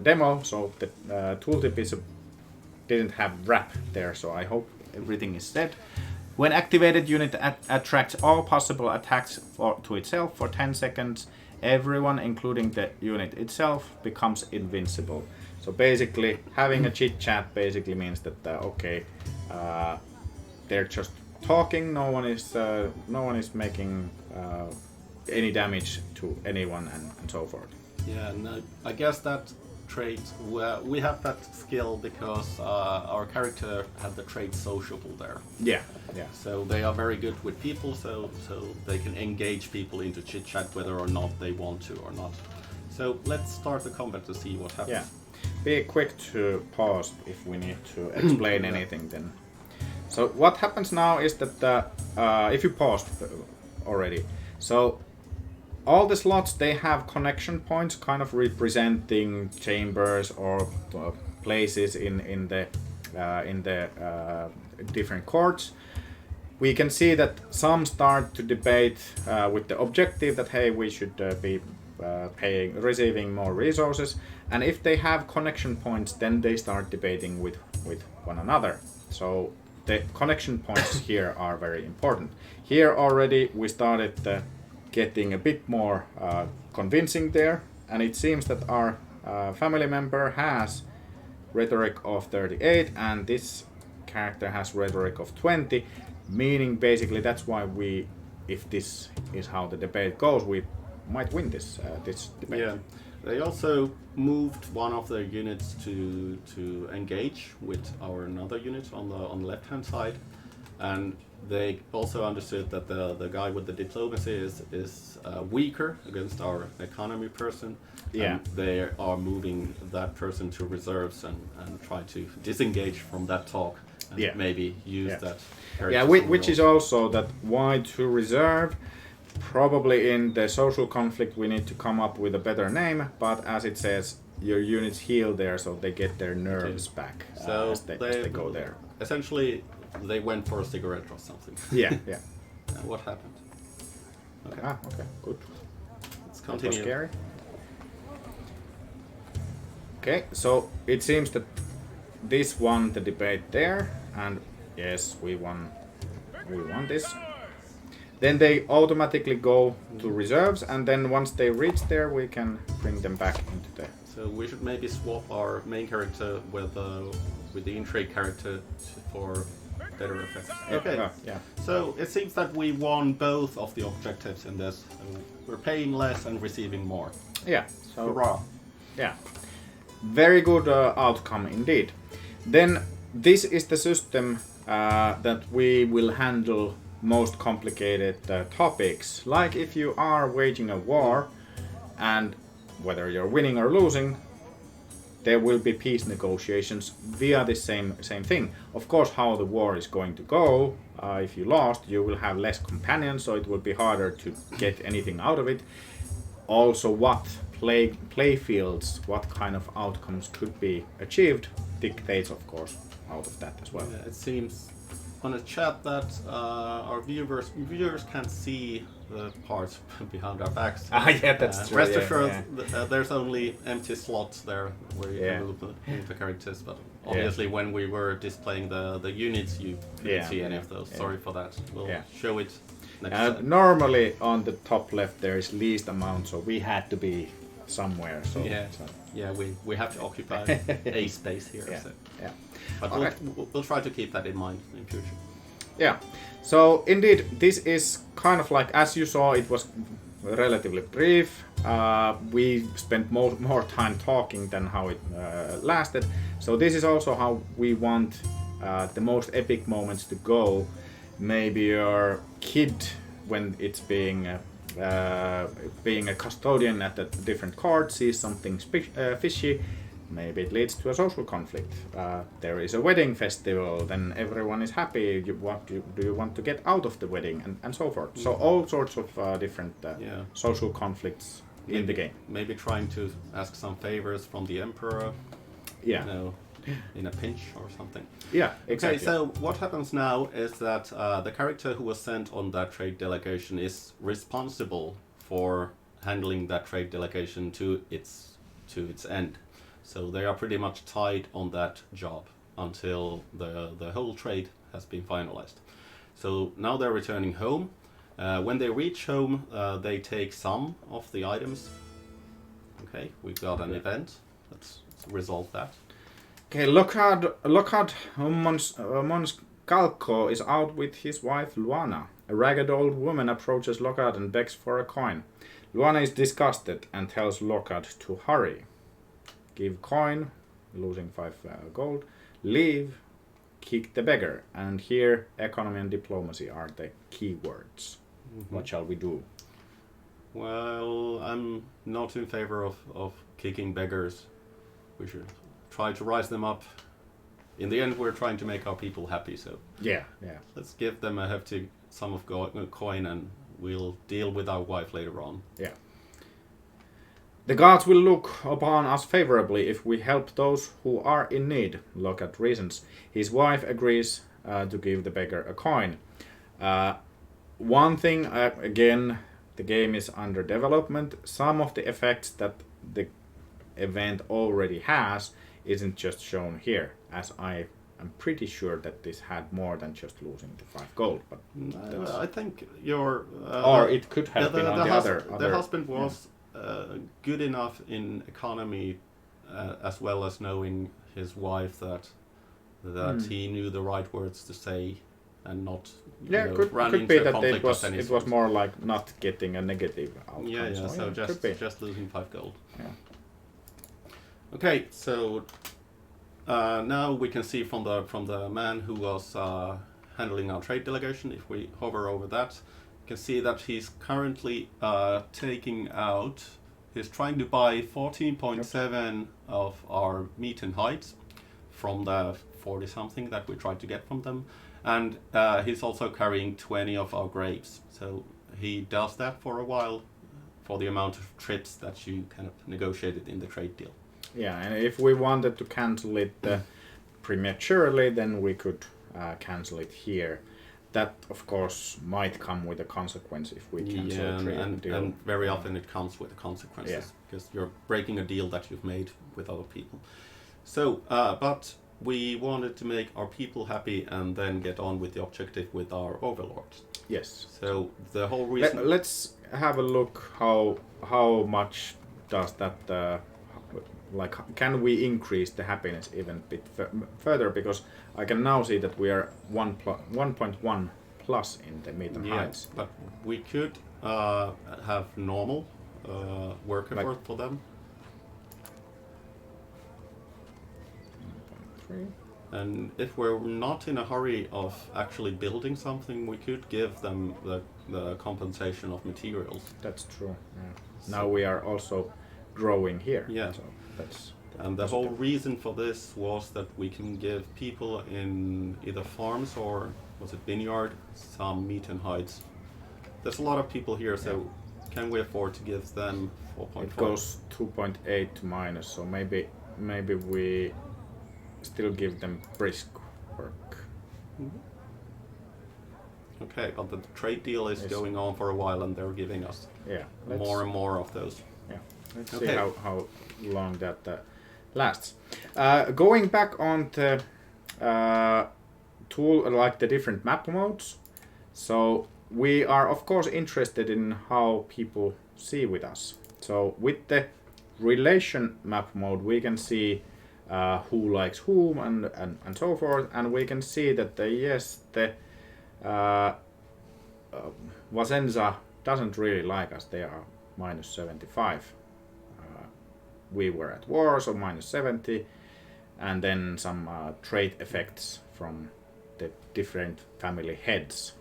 demo. So the tooltip didn't have wrap there, so I hope everything is set. When activated, unit attracts all possible attacks to itself for 10 seconds. Everyone, including the unit itself, becomes invincible. So basically, having a chit chat basically means that they're just talking. No one is making any damage to anyone, and so forth. Yeah, and I guess that trait, we have that skill because our character had the trait sociable there. Yeah. So they are very good with people, so they can engage people into chit chat whether or not they want to or not. So let's start the combat to see what happens. Yeah. Be quick to pause if we need to explain anything then. So what happens now is that if you paused already, so all the slots, they have connection points kind of representing chambers or places in the different courts. We can see that some start to debate with the objective that hey, we should be receiving more resources, and if they have connection points, then they start debating with one another. So the connection points here are very important. Here already we started getting a bit more convincing there, and it seems that our family member has rhetoric of 38 and this character has rhetoric of 20, meaning basically that's why if this is how the debate goes, we might win this debate. Yeah, they also moved one of their units to engage with our another unit on the left hand side, and they also understood that the guy with the diplomacy is weaker against our economy person. Yeah. And they are moving that person to reserves and try to disengage from that talk and maybe use that. Yeah, which is also that why to reserve. Probably in the social conflict we need to come up with a better name, but as it says, your units heal there, so they get their nerves back as they go there. Essentially, they went for a cigarette or something. Yeah. What happened? Okay. Okay, good. Let's continue. That was scary. Okay, so it seems that this won the debate there, and yes, we won this. Then they automatically go to reserves, and then once they reach there, we can bring them back into the... So we should maybe swap our main character with the intrigue character for better effects. Okay. Yeah. So it seems that we won both of the objectives in this. We're paying less and receiving more. Yeah. So hurrah. Yeah. Very good outcome indeed. Then this is the system that we will handle most complicated topics, like if you are waging a war and whether you're winning or losing, there will be peace negotiations via the same thing. Of course, how the war is going to go, if you lost, you will have less companions, so it will be harder to get anything out of it. Also, what play fields, what kind of outcomes could be achieved dictates, of course, out of that as well. Yeah, it seems on a chat that our viewers can't see the parts behind our backs. Yeah, that's true. Rest assured, there's only empty slots there where you can move the characters, but obviously when we were displaying the units, you couldn't see any of those. Sorry for that. We'll show it next time. Normally on the top left there is least amount, so we had to be somewhere. So Yeah, we have to occupy a space here. Yeah. So. Yeah. But Okay. we'll try to keep that in mind in future. Yeah. So indeed, this is kind of like, as you saw, it was relatively brief. We spent more time talking than how it lasted. So this is also how we want the most epic moments to go. Maybe your kid, when it's being a custodian at a different court, sees something fishy. Maybe it leads to a social conflict. There is a wedding festival, then everyone is happy. Do you want to get out of the wedding, and so forth. So all sorts of different social conflicts in the game. Maybe trying to ask some favors from the emperor. Yeah. In a pinch or something. Yeah, exactly. Okay, so what happens now is that the character who was sent on that trade delegation is responsible for handling that trade delegation to its end. So they are pretty much tied on that job until the whole trade has been finalized. So now they're returning home. When they reach home, they take some of the items. Okay, we've got an event. Let's resolve that. Okay, Lockhart Monscalco is out with his wife Luana. A ragged old woman approaches Lockhart and begs for a coin. Luana is disgusted and tells Lockhart to hurry. Give coin, losing 5 gold. Leave, kick the beggar. And here, economy and diplomacy are the key words. Mm-hmm. What shall we do? Well, I'm not in favor of kicking beggars. We should try to rise them up. In the end, we're trying to make our people happy, so yeah. Let's give them a hefty sum of coin, and we'll deal with our wife later on. Yeah. The gods will look upon us favorably if we help those who are in need. Lockhart reasons. His wife agrees to give the beggar a coin. One thing, again, the game is under development. Some of the effects that the event already has isn't just shown here, as I am pretty sure that this had more than just losing the 5 gold. But I think your or it could have been on the other. The husband was good enough in economy, as well as knowing his wife that he knew the right words to say and not could be that it was more like not getting a negative outcome. So just losing 5 gold. Yeah. Okay, so now we can see from the man who was handling our trade delegation. If we hover over that, you can see that he's currently taking out. He's trying to buy 14.7 of our meat and hides from the 40 something that we tried to get from them, and he's also carrying 20 of our grapes. So he does that for a while, for the amount of trips that you kind of negotiated in the trade deal. Yeah, and if we wanted to cancel it prematurely, then we could cancel it here. That, of course, might come with a consequence if we cancel a trade deal. And very often it comes with consequences, because you're breaking a deal that you've made with other people. So, but we wanted to make our people happy and then get on with the objective with our overlords. Yes. So the whole reason... Let's have a look how much does that... can we increase the happiness even a bit further? Because I can now see that we are 1.1 plus in the meat and hides. But we could have normal work effort for them. 1.3. And if we're not in a hurry of actually building something, we could give them the compensation of materials. That's true. Yeah. So now we are also growing here. Yeah. So that's and the whole reason for this was that we can give people in either farms or vineyard some meat and hides. There's a lot of people here, so can we afford to give them 4.5? It goes 2.8 minus, so maybe we still give them brisk work. Mm-hmm. Okay, but the trade deal is going on for a while, and they're giving us more and more of those. Yeah, let's see how long that lasts. Going back on the tool, like the different map modes. So we are of course interested in how people see with us. So with the relation map mode, we can see who likes whom and so forth, and we can see that the Vasenza doesn't really like us. They are -75. We were at war, so -70, and then some trait effects from the different family heads,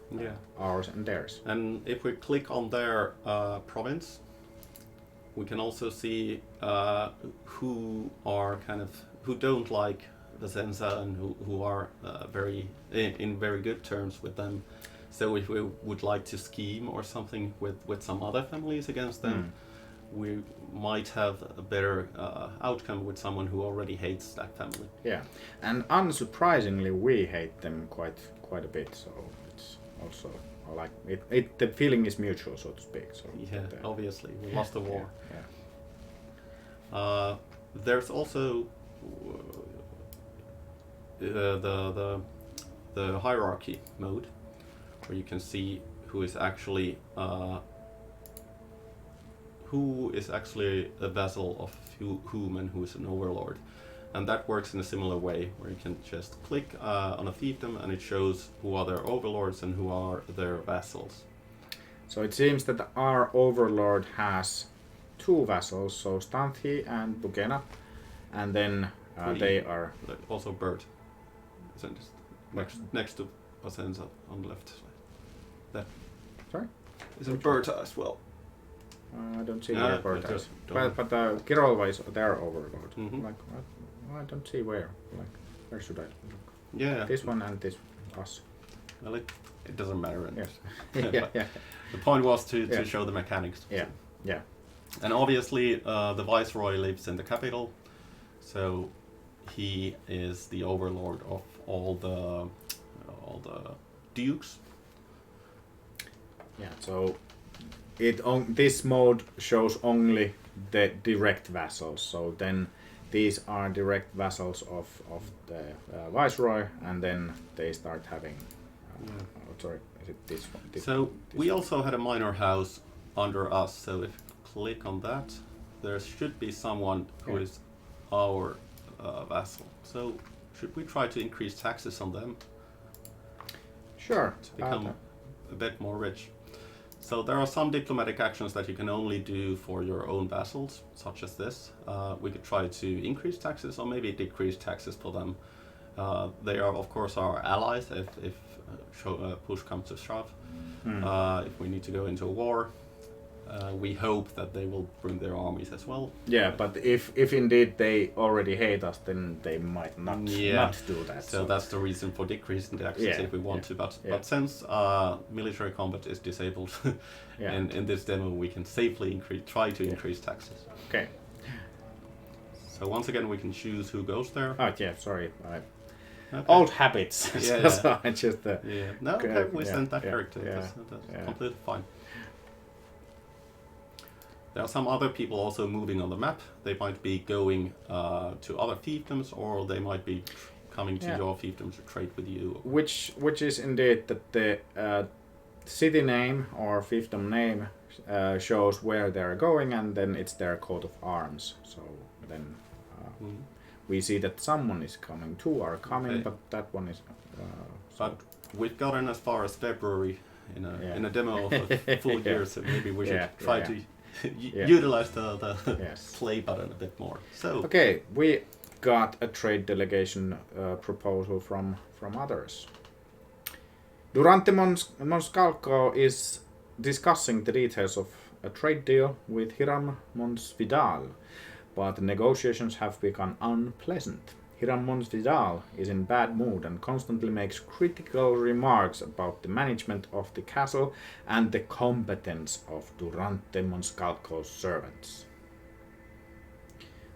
ours and theirs. And if we click on their province, we can also see who are who don't like Vasenza and who are in very good terms with them. So if we would like to scheme or something with some other families against them, we might have a better outcome with someone who already hates that family. Yeah, and unsurprisingly, we hate them quite a bit. So it's also like the feeling is mutual, so to speak. So obviously we lost the war. Yeah. There's also the hierarchy mode, where you can see who is actually a vassal of whom and who is an overlord. And that works in a similar way, where you can just click on a fiefdom and it shows who are their overlords and who are their vassals. So it seems that our overlord has 2 vassals, so Stanthi and Bugena, and then they are... Also Bird, next to Vasenza on the left side. That. Sorry? Is it Bird as well? I don't see where Bird is. But Kirolva is their overlord. Mm-hmm. Like, I don't see where. Like, where should I look? Yeah. This one and this us. Well, it doesn't matter. Yeah. The point was to show the mechanics. Yeah. And obviously, the viceroy lives in the capital, so he is the overlord of all the dukes. Yeah. So this mode shows only the direct vassals. So then these are direct vassals of the viceroy, and then they start having. Sorry, is it this one? So we also had a minor house under us. So if you click on that, there should be someone who is our vassal. So should we try to increase taxes on them? Sure. To become a bit more rich. So there are some diplomatic actions that you can only do for your own vassals, such as this. We could try to increase taxes or maybe decrease taxes for them. They are, of course, our allies if push comes to shove. If we need to go into a war, we hope that they will bring their armies as well. Yeah, but if indeed they already hate us, then they might not do that. So that's the reason for decreasing the taxes if we want to. But since military combat is disabled in this demo, we can safely try to increase taxes. Okay. So once again, we can choose who goes there. Oh yeah, sorry. Old habits. So I just we sent that character. That's completely fine. There are some other people also moving on the map. They might be going to other fiefdoms, or they might be coming to your fiefdom to trade with you. Which is indeed that the city name or fiefdom name shows where they're going, and then it's their coat of arms. So then we see that someone is coming, 2 are coming, but that one is... but we've gotten as far as February in a demo of a full year, so maybe we should try to utilize the play button a bit more. So okay, we got a trade delegation proposal from others. Durante Monscalco is discussing the details of a trade deal with Hiram Mons Vidal, but the negotiations have become unpleasant. Hiram Mons Vidal is in bad mood and constantly makes critical remarks about the management of the castle and the competence of Durante Monscalco's servants.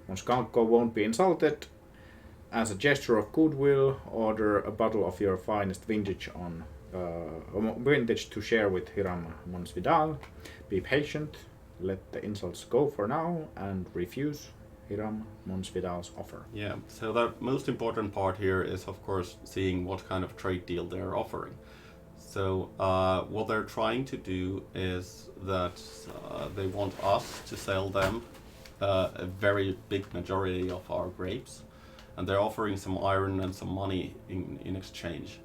Monscalco won't be insulted. As a gesture of goodwill, order a bottle of your finest vintage to share with Hiram Mons Vidal. Be patient, let the insults go for now, and refuse Hiram Mons Vidal's offer. Yeah, so the most important part here is, of course, seeing what kind of trade deal they're offering. So what they're trying to do is that they want us to sell them a very big majority of our grapes, and they're offering some iron and some money in exchange.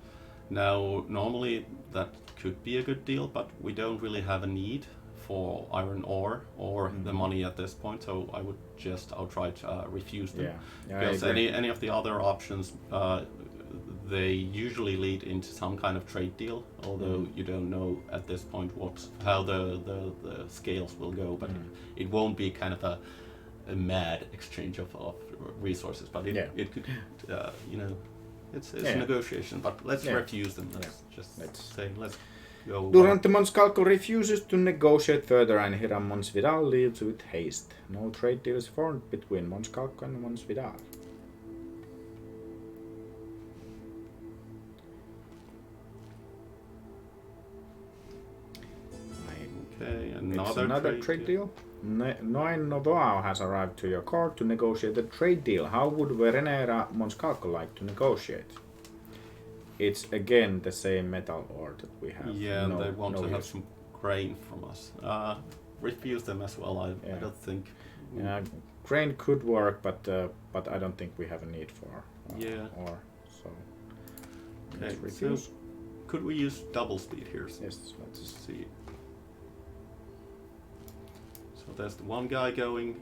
Now, normally that could be a good deal, but we don't really have a need for iron ore or the money at this point, so I would just outright refuse them. Because any of the other options, they usually lead into some kind of trade deal, although you don't know at this point how the scales will go, but it won't be kind of a mad exchange of resources, but it could, it's a negotiation, but let's refuse them. Let's go. Durante Monscalco refuses to negotiate further and Hiram Monsvidal leaves with haste. No trade deal is formed between Monscalco and Monsvidal. Okay, another trade deal. Noin Novoa has arrived to your court to negotiate a trade deal. How would Verenera Monscalco like to negotiate? It's again the same metal ore that we have. Yeah, they want to have some grain from us. Refuse them as well. I don't think. Grain could work, but I don't think we have a need for ore. So okay, refuse. So could we use double speed here? Yes, let's see. So there's the one guy going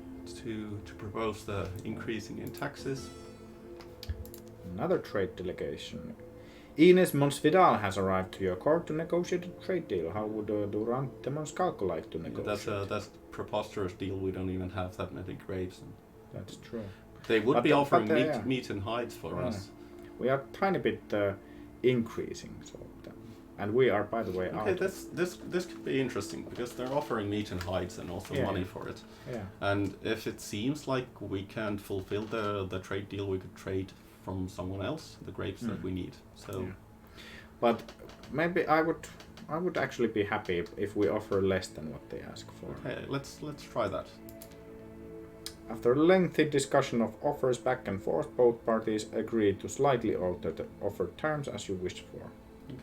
to propose the increasing in taxes. Another trade delegation. Ines Monsvidal has arrived to your court to negotiate a trade deal. How would Durante Monscalco like to negotiate? That's a preposterous deal. We don't even have that many grapes. That's true. They would be offering meat and hides for us. We are a tiny bit increasing, and we are, by the way, out. Okay, this could be interesting because they're offering meat and hides and also money for it. Yeah. And if it seems like we can't fulfill the trade deal, we could trade from someone else the grapes that we need. So, but maybe I would actually be happy if we offer less than what they ask for. Okay, let's try that. After a lengthy discussion of offers back and forth, both parties agreed to slightly alter the offered terms as you wished for.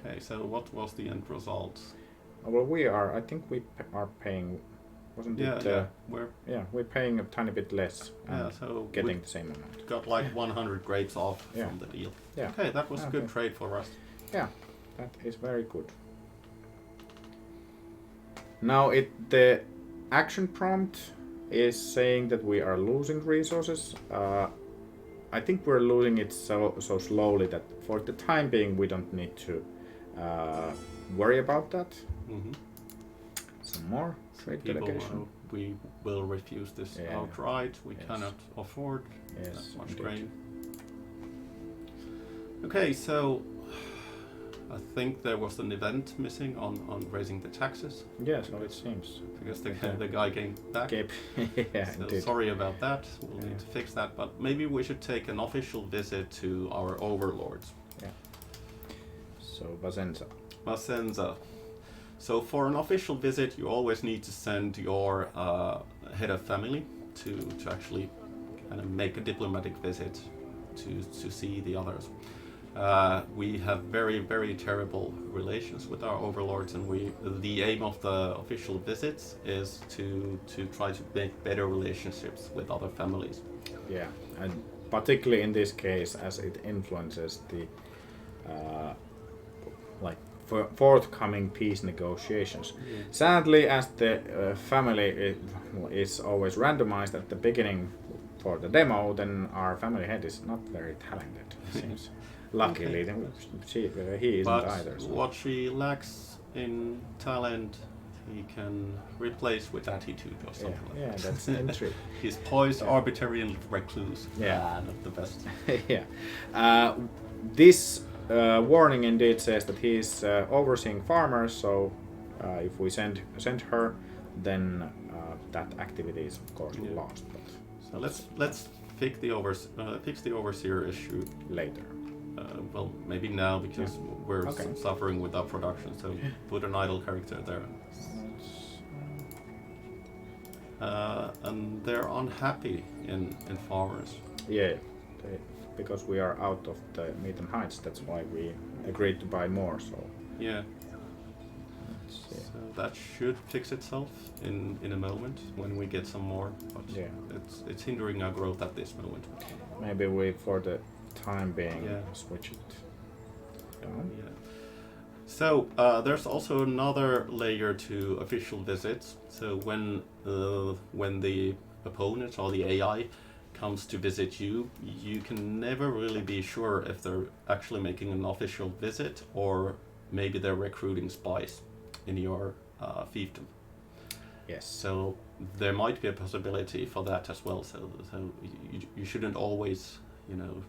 Okay, so what was the end result? Well, I think we are paying, wasn't it? We're paying a tiny bit less and so getting the same amount. Got like 100 grapes off from the deal. Yeah. Okay, that was a good trade for us. Yeah, that is very good. Now the action prompt is saying that we are losing resources. I think we're losing it so slowly that for the time being we don't need to worry about that. Some more trade delegation. We will refuse this outright. We cannot afford that much grain. Okay, so I think there was an event missing on raising the taxes. Yeah, so it seems. Because the guy came back. So sorry about that. We'll need to fix that. But maybe we should take an official visit to our overlords. Yeah. So Vasenza. So for an official visit, you always need to send your head of family to actually kind of make a diplomatic visit to see the others. We have very, very terrible relations with our overlords, and the aim of the official visits is to try to make better relationships with other families. Yeah, and particularly in this case, as it influences the forthcoming peace negotiations. Sadly, as the family is always randomized at the beginning for the demo, then our family head is not very talented, it seems. Luckily, he isn't either. So. What she lacks in talent, he can replace with attitude or something like that. Yeah, that's intrigue. He's poised, arbitrary, and recluse. Yeah, not the best. Yeah. This warning indeed says that he's overseeing farmers, so if we send her, then that activity is of course lost. But so let's fix the overseer issue later. Well, maybe now because we're suffering with our production. So put an idle character there. And they're unhappy in farmers. Yeah, because we are out of the meat and hides. That's why we agreed to buy more. So yeah. So that should fix itself in a moment when we get some more. But it's hindering our growth at this moment. Maybe we, for the time being, switch it down. Yeah. So there's also another layer to official visits. So when the opponent or the AI comes to visit you, you can never really be sure if they're actually making an official visit or maybe they're recruiting spies in your fiefdom. Yes. So there might be a possibility for that as well. So you shouldn't always,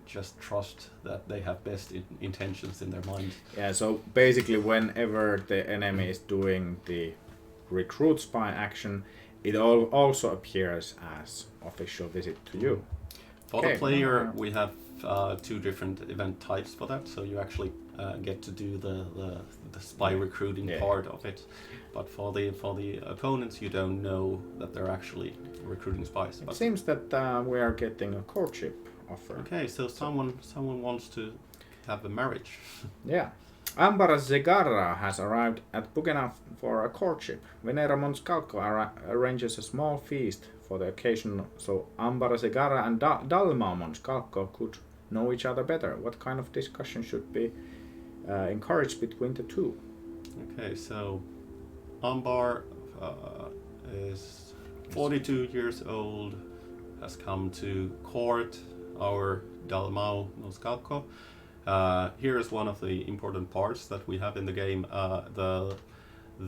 just trust that they have best intentions in their mind. Yeah. So basically, whenever the enemy is doing the recruit spy action, it also appears as official visit to you. For the player, we have 2 different event types for that. So you actually get to do the spy recruiting part of it. But for the opponents, you don't know that they're actually recruiting spies. It seems that we are getting a courtship offer. Okay, so someone wants to have a marriage. Yeah. Ambara Zegarra has arrived at Bukena for a courtship. Venera Monskalko arranges a small feast for the occasion, so Ambara Zegarra and Dalma Monskalko could know each other better. What kind of discussion should be encouraged between the two? Okay, so Ambar is 42 years old, has come to court our Dalmau Monskalko. Here is one of the important parts that we have in the game.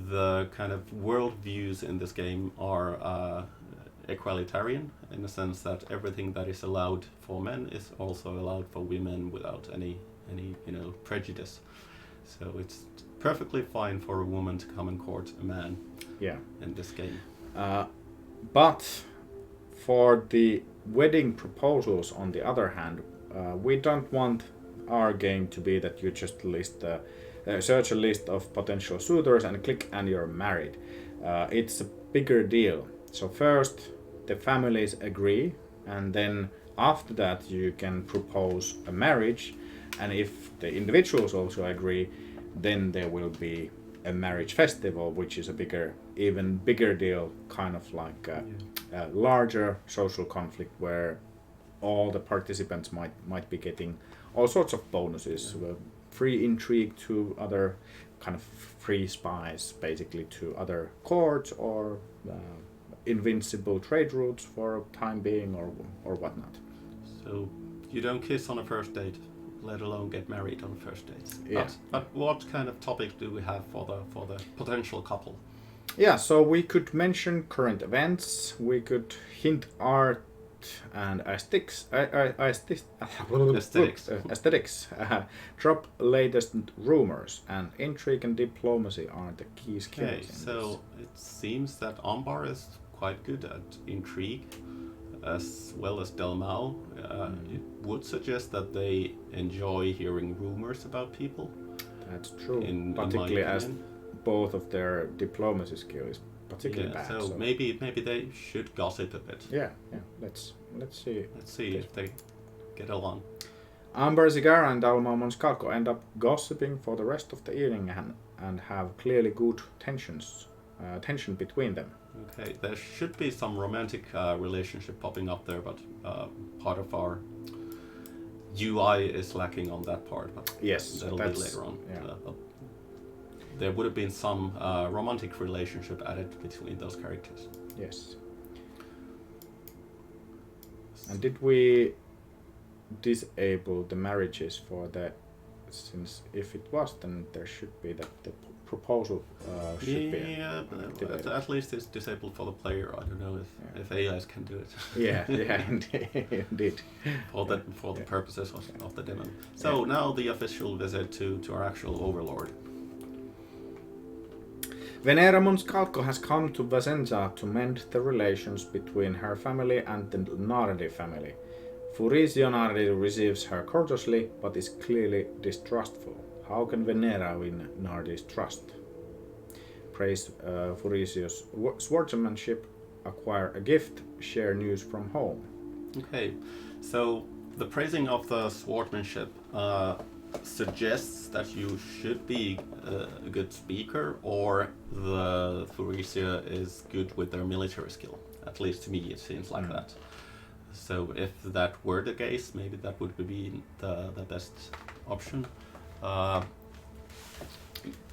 The kind of world views in this game are equalitarian in the sense that everything that is allowed for men is also allowed for women without any prejudice. So it's perfectly fine for a woman to come and court a man. In this game. But for the wedding proposals, on the other hand, we don't want our game to be that you just search a list of potential suitors and click and you're married. It's a bigger deal. So first the families agree, and then after that you can propose a marriage, and if the individuals also agree, then there will be a marriage festival, which is even bigger deal, kind of like a larger social conflict where all the participants might be getting all sorts of bonuses, free intrigue to other kind of free spies, basically, to other courts, or invincible trade routes for a time being, or whatnot. So you don't kiss on a first date, let alone get married on first dates. Yeah. But what kind of topic do we have for the potential couple? Yeah, so we could mention current events, we could hint art and aesthetics, drop latest rumors, and intrigue and diplomacy are the key skills. Okay, so it seems that Ambar is quite good at intrigue as well as Dalmau. It would suggest that they enjoy hearing rumors about people. That's true, particularly as both of their diplomacy skill is particularly bad. So maybe they should gossip a bit. Yeah. Let's see. Let's see if they get along. Amber Zigara and Dalma Monskalko end up gossiping for the rest of the evening and have clearly good tension between them. Okay, there should be some romantic relationship popping up there, but part of our UI is lacking on that part. But yes, that'll be later on. Yeah. There would have been some romantic relationship added between those characters. Yes. And did we disable the marriages for that? Since if it was, then there should be that the proposal should be activated. At least it's disabled for the player. I don't know if AIs can do it. Yeah, indeed. For the purposes of the demo. So now the official visit to our actual overlord. Venera Monskalko has come to Vasenza to mend the relations between her family and the Nardi family. Furisio Nardi receives her courteously, but is clearly distrustful. How can Venera win Nardi's trust? Praise Furisio's swordsmanship, acquire a gift, share news from home. Okay, so the praising of the swordsmanship suggests that you should be a good speaker, or the Furisia is good with their military skill. At least to me, it seems like that. So if that were the case, maybe that would be the best option.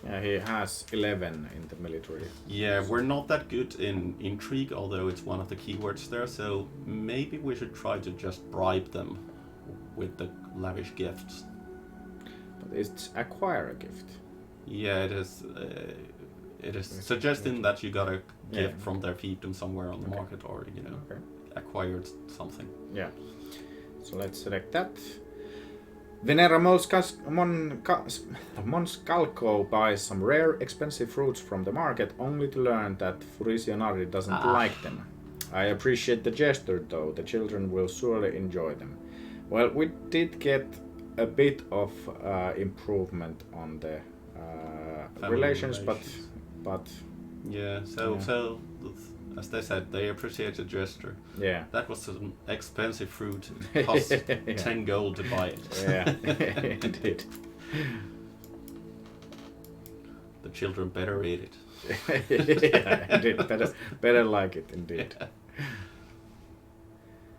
Yeah, he has 11 in the military. Yeah, we're not that good in intrigue, although it's one of the keywords there. So maybe we should try to just bribe them with the lavish gifts. But it's acquire a gift. Yeah, it is. It is suggesting that you got a gift from their fiefdom somewhere on the market, or acquired something. Yeah. So let's select that. Venera Monscalco buys some rare, expensive fruits from the market, only to learn that Furisionari doesn't like them. I appreciate the gesture, though. The children will surely enjoy them. Well, we did get a bit of improvement on the relations, but yeah. So as they said, they appreciate the gesture. Yeah. That was an expensive fruit. It cost 10 gold to buy it. Yeah, indeed. The children better eat it. Yeah, indeed. Better like it, indeed. Yeah.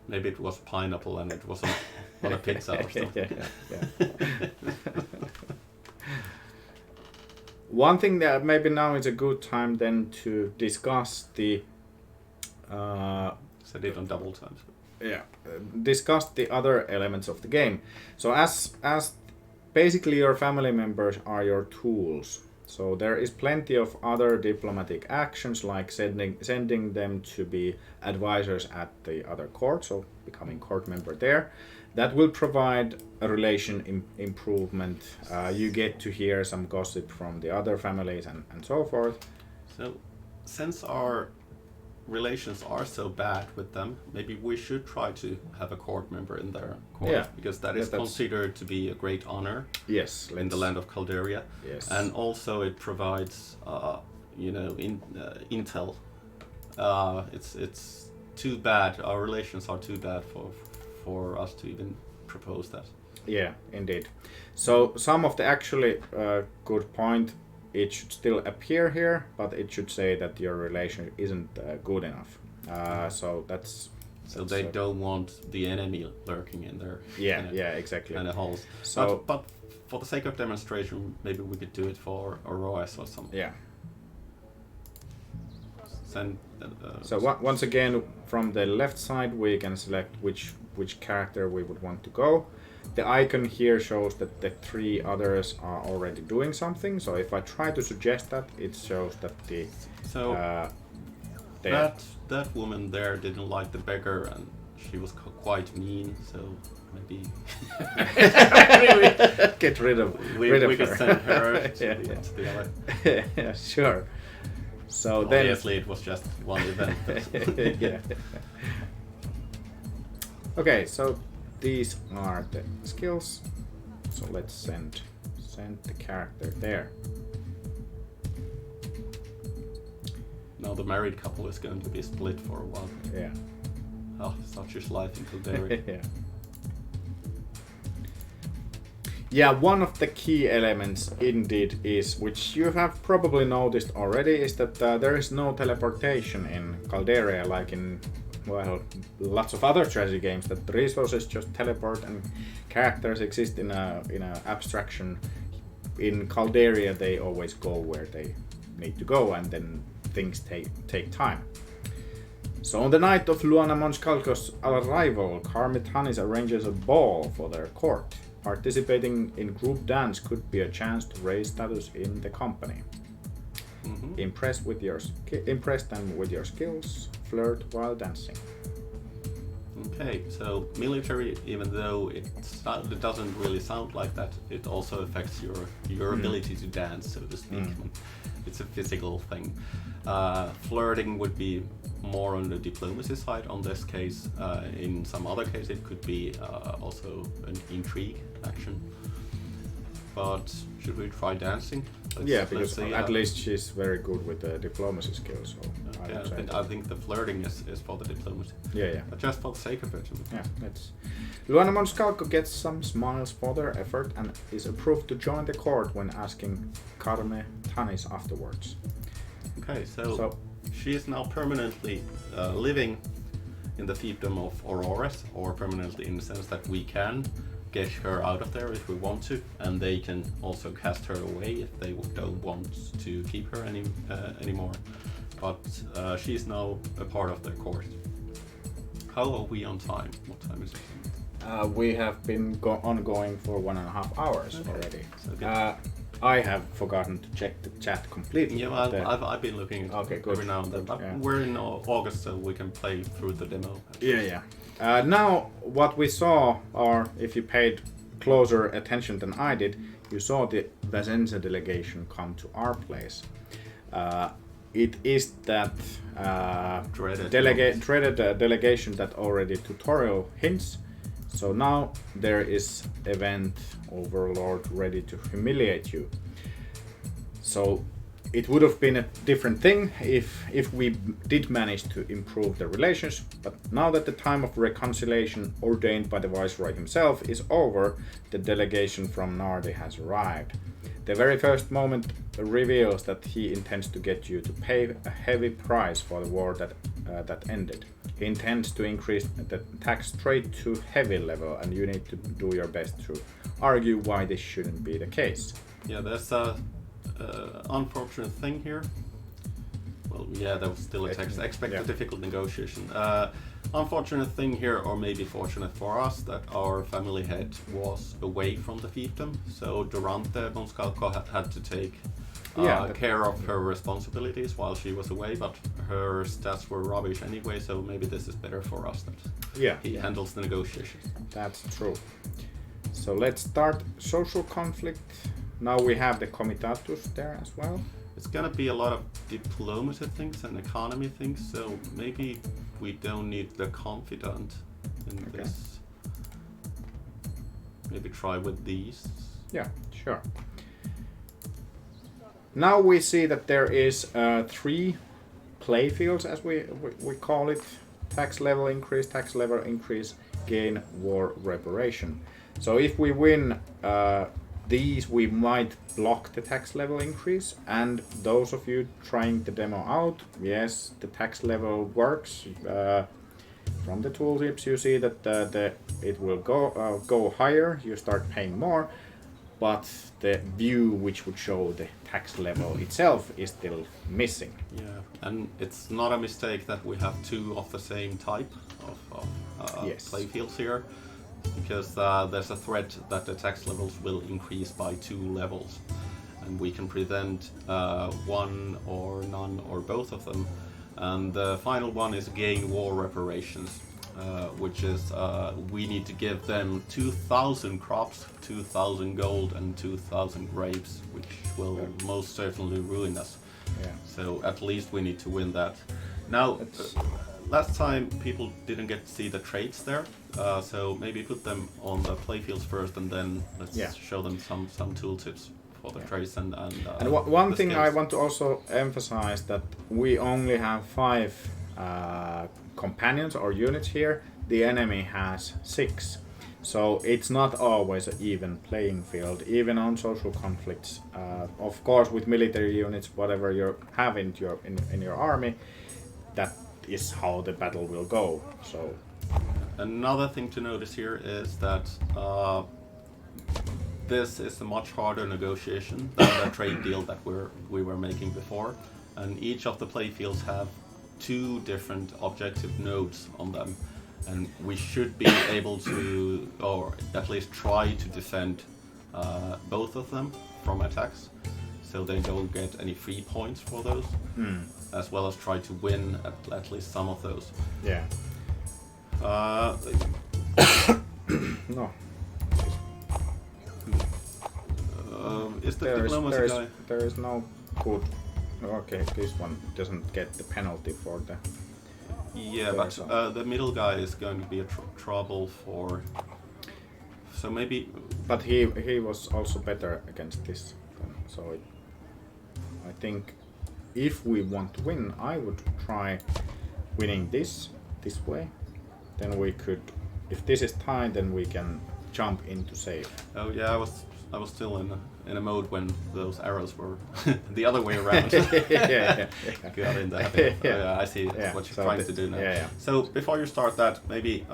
Maybe it was pineapple and it wasn't on a pizza or something. Yeah. One thing that maybe now is a good time then to discuss the Said it on double times. Yeah, discuss the other elements of the game. So as basically your family members are your tools. So there is plenty of other diplomatic actions, like sending them to be advisors at the other court, so becoming court member there. That will provide a relation improvement. You get to hear some gossip from the other families and so forth. So since our relations are so bad with them, maybe we should try to have a court member in their court, because that is considered to be a great honor. Yes, in the land of Calderia. Yes, and also it provides, intel. It's too bad. Our relations are too bad for us to even propose that. Yeah, indeed. So some of the actually good point. It should still appear here, but it should say that your relation isn't good enough. So they don't want the enemy lurking in there. Exactly. And the holes. So, but for the sake of demonstration, maybe we could do it for Oroas or something. Yeah. Send. So once again, from the left side, we can select which character we would want to go. The icon here shows that the 3 others are already doing something. So if I try to suggest that, it shows that the that woman there didn't like the beggar, and she was quite mean. So maybe get rid of we her. could send her to the other. Yeah, sure. So obviously it was just one event. Yeah. Okay, so these are the skills. So let's send the character there. Now the married couple is going to be split for a while. Yeah. Oh, such is life in Calderia. Yeah. Yeah, one of the key elements indeed is, which you have probably noticed already, is that there is no teleportation in Calderia like in, well, lots of other strategy games, that the resources just teleport and characters exist in a abstraction. In Calderia they always go where they need to go, and then things take time. So on the night of Luana Monscalco's arrival, Carmitanis arranges a ball for their court. Participating in group dance could be a chance to raise status in the company. Mm-hmm. Impress them with your skills. Flirt while dancing. Okay, so military, even though it doesn't really sound like that, it also affects your ability to dance, so to speak. It's a physical thing. Flirting would be more on the diplomacy side on this case. In some other case it could be also an intrigue action. but should we try dancing? Because at least she's very good with the diplomacy skills. So I think the flirting is for the diplomacy. Yeah. But just for the sake of it. Yeah, let's. Luana Monscalco gets some smiles for their effort and is approved to join the court when asking Carme Tanis afterwards. Okay, so she is now permanently living in the fiefdom of Aurores, or permanently in the sense that we can get her out of there if we want to, and they can also cast her away if they don't want to keep her anymore. But she's now a part of their court. How are we on time? What time is it? We have been ongoing for 1.5 hours already. So I have forgotten to check the chat completely. Yeah, I've been looking at it every now and then. But we're in August, so we can play through the demo. Yeah. Now, what we saw, or if you paid closer attention than I did, you saw the Vasenza delegation come to our place. It is that dreaded delegation that already tutorial hints. So now there is event overlord ready to humiliate you. So it would have been a different thing if we did manage to improve the relations, but now that the time of reconciliation ordained by the Viceroy himself is over, the delegation from Nardi has arrived. The very first moment reveals that he intends to get you to pay a heavy price for the war that ended. He intends to increase the tax straight to heavy level, and you need to do your best to argue why this shouldn't be the case. Yeah, there's a unfortunate thing here. Well, yeah, that was still a text. Expect a difficult negotiation. Unfortunate thing here, or maybe fortunate for us, that our family head was away from the fiefdom. So Durante Monscalco had to take care of her responsibilities while she was away, but her stats were rubbish anyway, so maybe this is better for us that he handles the negotiations. That's true. So let's start social conflict. Now we have the comitatus there as well. It's gonna be a lot of diplomacy things and economy things, so maybe we don't need the confidant in this. Maybe try with these. Yeah, sure. Now we see that there is 3 playfields, as we call it. Tax level increase, gain, war, reparation. So if we win these, we might block the tax level increase, and those of you trying the demo out, yes, the tax level works. From the tooltips you see that it will go higher, you start paying more, but the view which would show the tax level itself is still missing. Yeah, and it's not a mistake that we have 2 of the same type of playfields here, because there's a threat that the tax levels will increase by 2 levels, and we can prevent 1 or none or both of them. And the final one is gain war reparations, which is we need to give them 2,000 crops, 2,000 gold, and 2,000 grapes, which will most certainly ruin us. Yeah. So at least we need to win that. Now, last time people didn't get to see the traits there, so maybe put them on the playfields first, and then let's show them some tooltips for the traits and one thing skills. I want to also emphasize that we only have 5 companions or units here. The enemy has 6, so it's not always an even playing field, even on social conflicts. Of course, with military units, whatever you have in your army, that is how the battle will go. So another thing to notice here is that this is a much harder negotiation than the trade deal that we were making before, and each of the playfields have 2 different objective nodes on them, and we should be able to, or at least try to defend both of them from attacks, so they don't get any free points for those, as well as try to win at least some of those. Yeah. No. Is the diplomacy guy? There is no good. Okay, this one doesn't get the penalty for the. Yeah, but the middle guy is going to be a trouble for. So maybe. but he was also better against this. So I think if we want to win, I would try winning this way. Then we could, if this is tied, then we can jump into save. Oh yeah, I was still in a mode when those arrows were the other way around. yeah. Got in the habit. Yeah. I see what you're trying to do now. Yeah. So before you start that, maybe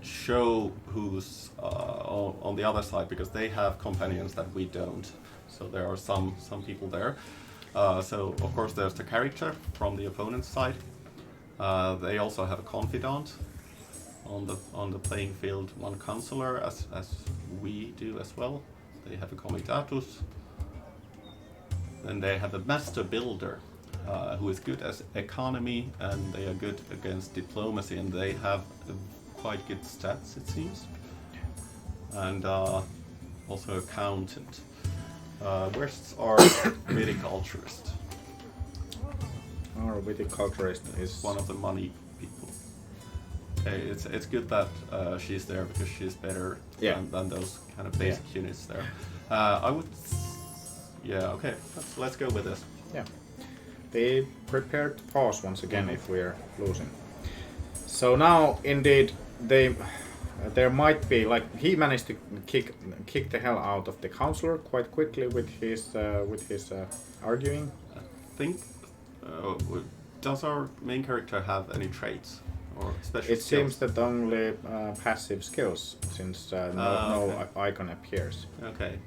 show who's on the other side, because they have companions that we don't. So there are some people there. So of course there's the character from the opponent's side. They also have a confidant on the playing field, one counselor, as we do as well. They have a comitatus. Then they have a master builder, who is good as economy, and they are good against diplomacy, and they have quite good stats, it seems. And also accountant. Where's our viticulturist? Our viticulturist is One of the money people. Hey, it's good that she's there, because she's better than those kind of basic units there. I would. Yeah. Okay. Let's go with this. Yeah. Be prepared to pause once again if we're losing. So now, indeed, there might be, like, he managed to kick the hell out of the counselor quite quickly with his arguing. I think. Does our main character have any traits or special It skills? seems that only passive skills, since no icon appears. Okay.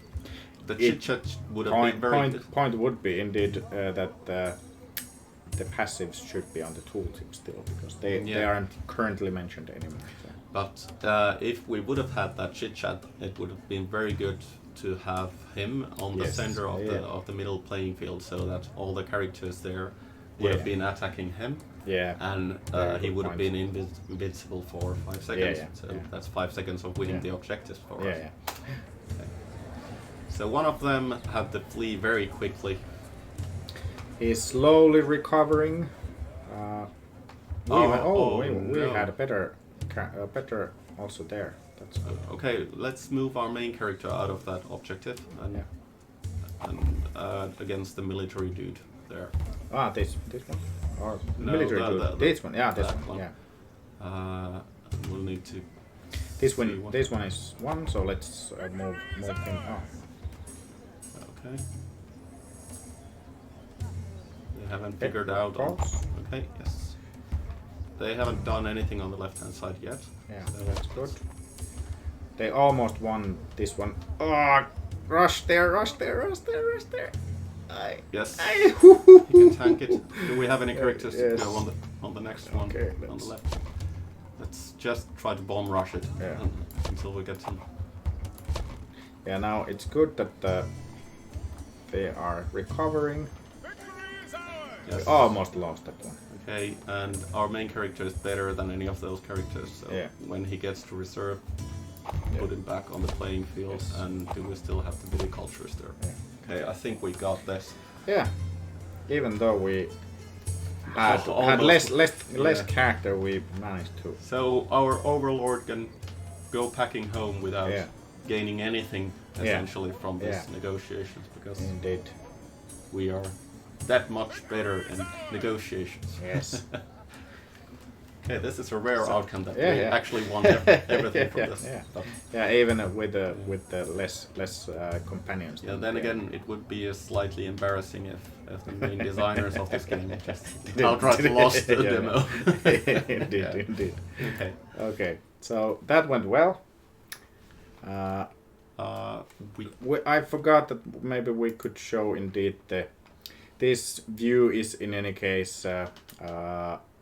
The chit chat would have been very good. Point would be indeed that the passives should be on the tooltip still, because they aren't currently mentioned anymore. So. But if we would have had that chit chat, it would have been very good to have him on the center of the middle playing field, so that all the characters there would have been attacking him. Yeah. And he would have been invincible for 5 seconds. So that's 5 seconds of winning the objectives for us. Yeah. Okay. So one of them had to flee very quickly. He's slowly recovering. We had a better also there. That's good. Okay, let's move our main character out of that objective and against the military dude there. This one? Or No, military dude? This one, this that one. Yeah. We'll need to. This one is one, so let's move him up. Okay. They haven't figured out. Okay, yes. They haven't done anything on the left-hand side yet. Yeah, so that's good. They almost won this one. Oh, rush there. Yes. You can tank it. Do we have any characters to go on the next one on the left? Let's just try to bomb rush it until we get him. Yeah, now it's good that they are recovering. Yes. We almost lost that one. Okay, and our main character is better than any of those characters, so when he gets to reserve, put him back on the playing field, and do we still have the viticulturist there? Yeah. Okay, I think we got this. Yeah, even though we had Almost. less character, we managed to. So our overlord can go packing home without gaining anything essentially from these negotiations, because indeed we are that much better in negotiations. Yes. Okay, this is a rare outcome that we actually won everything from this. Yeah, even with the less companions. Yeah, then again, it would be slightly embarrassing if the main designers of this game just outright lost the demo. Indeed. Okay. So that went well. I forgot that maybe we could show indeed this view is in any case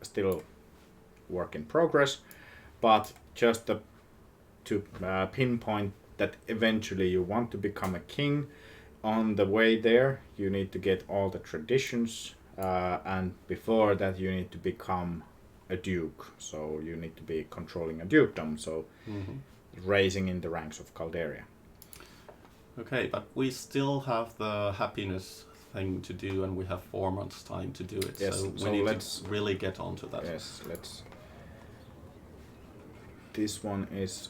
still work in progress, but just to pinpoint that eventually you want to become a king. On the way there you need to get all the traditions, and before that you need to become a duke, so you need to be controlling a dukedom, so raising in the ranks of Calderia. Okay, but we still have the happiness thing to do, and we have 4 months time to do it, so we need to really get onto that. Yes, let's. This one is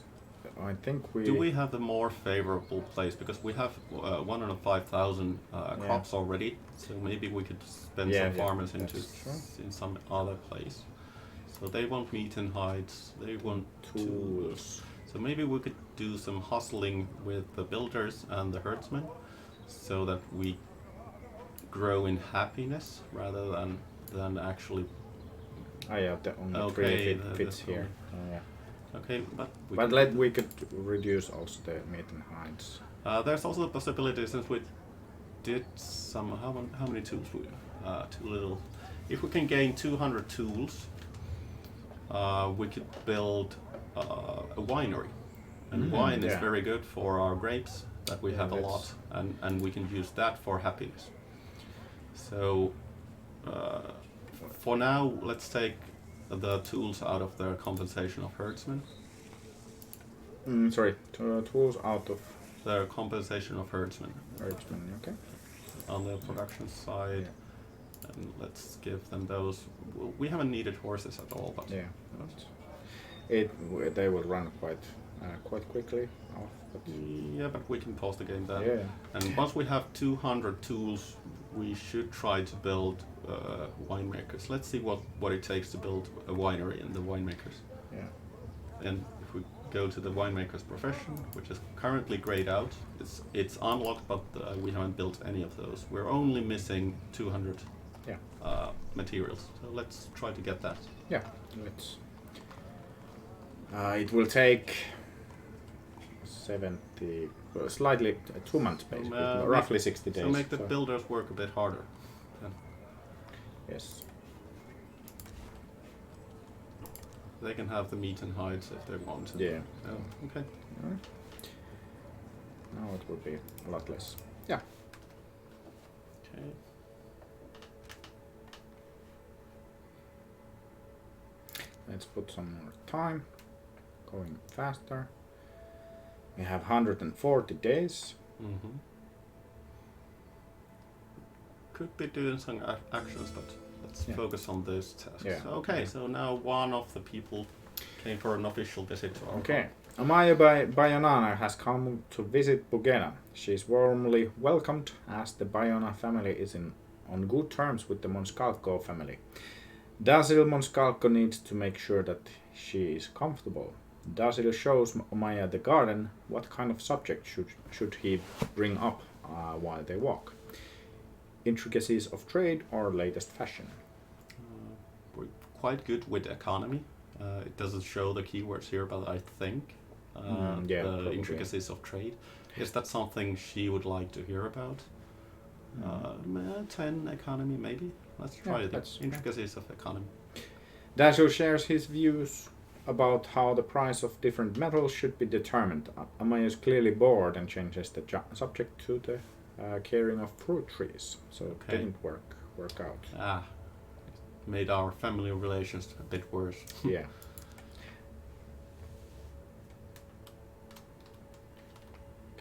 I think we... Do we have the more favorable place? Because we have 105,000 crops already, so maybe we could spend some farmers into in some other place. So they want meat and hides, they want tools. So maybe we could do some hustling with the builders and the herdsmen, so that we grow in happiness rather than actually... Oh yeah, the only tree fits here. Yeah. Okay, but we could reduce also the meat and hides. There's also the possibility, since we did some... How many tools we... too little. If we can gain 200 tools, we could build a winery. And wine is very good for our grapes, that we have a lot, and we can use that for happiness. So for now, let's take the tools out of the compensation of herdsmen. Tools out of the compensation of herdsmen. Herdsmen, okay. On the production side, and let's give them those. We haven't needed horses at all, but they will run quite quickly off. But yeah, but we can pause the game then. Yeah. And once we have 200 tools, we should try to build winemakers. Let's see what it takes to build a winery in the winemakers. Yeah. And if we go to the winemakers profession, which is currently grayed out, it's unlocked, but we haven't built any of those. We're only missing 200 materials. So let's try to get that. Yeah. Let's. It will take 70, slightly 2 months basically, roughly 60 days. So make the builders work a bit harder. Yes. They can have the meat and hides if they want to. Yeah. Oh, okay. Right. Now it will be a lot less. Yeah. Okay. Let's put some more time. Going faster. We have 140 days. Mm-hmm. Could be doing some actions, but let's focus on those tasks. Yeah. Okay, so now one of the people came for an official visit to our farm. Amaya Bayonana has come to visit Bugena. She is warmly welcomed as the Bayona family is on good terms with the Monscalco family. Dasil Monscalco needs to make sure that she is comfortable. Dasil shows Amaya the garden. What kind of subject should he bring up while they walk? Intricacies of trade or latest fashion? We're quite good with economy. It doesn't show the keywords here, but I think the probably. Intricacies of trade. Is that something she would like to hear about? 10 economy maybe. Let's try the intricacies of economy. Dasil shares his views about how the price of different metals should be determined. Amaya is clearly bored and changes the subject to the caring of fruit trees. So it didn't work out. Made our family relations a bit worse. Yeah.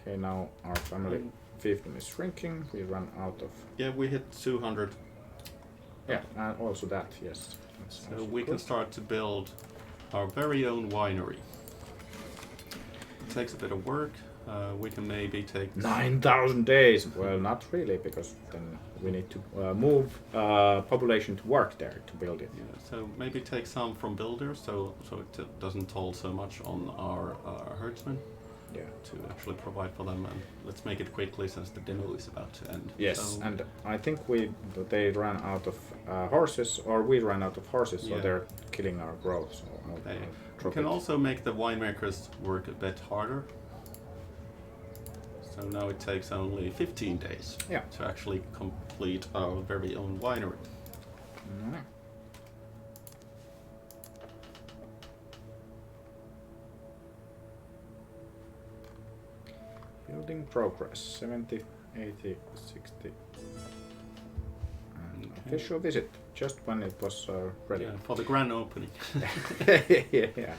Okay, now our family fiefdom is shrinking. We run out of... Yeah, we hit 200. Yeah, and also that, yes. So we can start to build our very own winery. It takes a bit of work. We can maybe take 9,000 days. Well, not really, because then we need to move population to work there to build it. Yeah, so maybe take some from builders, so it doesn't toll so much on our herdsmen. Yeah. To actually provide for them, and let's make it quickly since the demo is about to end. Yes, so and I think they ran out of horses, or we ran out of horses, so they're killing our growth. So we can also make the winemakers work a bit harder. So now it takes only 15 days to actually complete our very own winery. Mm-hmm. Building progress, 70, 80, 60. Official visit, just when it was ready. Yeah, for the grand opening. Yeah.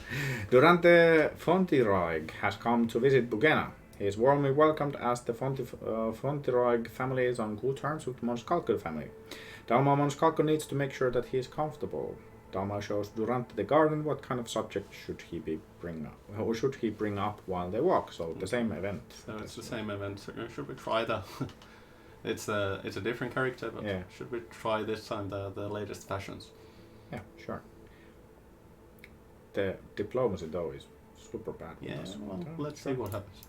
Durante Fontiroig has come to visit Bugena. He is warmly welcomed as the Fontiroig family is on good terms with the Monscalco family. Dalma Monscalco needs to make sure that he is comfortable. Dalma shows Durante the garden. What kind of subject should he bring up? Or should he bring up while they walk? So the same event. So it's the same event. So should we try the? It's a different character, but should we try this time the latest fashions? Yeah, sure. The diplomacy though is super bad. Yeah, well, let's see what happens.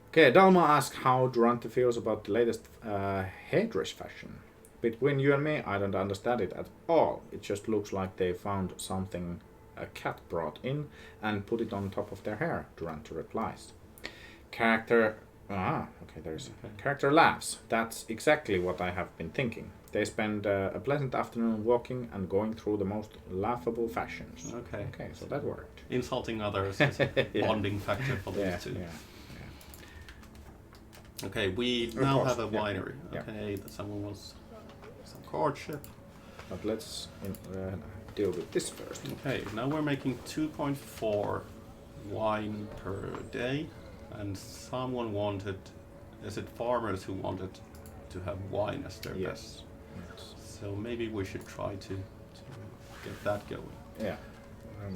Okay, Dalma asks how Durante feels about the latest hairdress fashion. Between you and me, I don't understand it at all. It just looks like they found something a cat brought in and put it on top of their hair, Durante replies. Character laughs. That's exactly what I have been thinking. They spend a pleasant afternoon walking and going through the most laughable fashions. Okay, so that worked. Insulting others is a bonding factor for these two. Okay, we now have a winery. Okay, someone wants some courtship. But let's deal with this first. Okay, now we're making 2.4 wine per day, and someone wanted, is it farmers who wanted to have wine as their best? Yes. So maybe we should try to get that going. Yeah,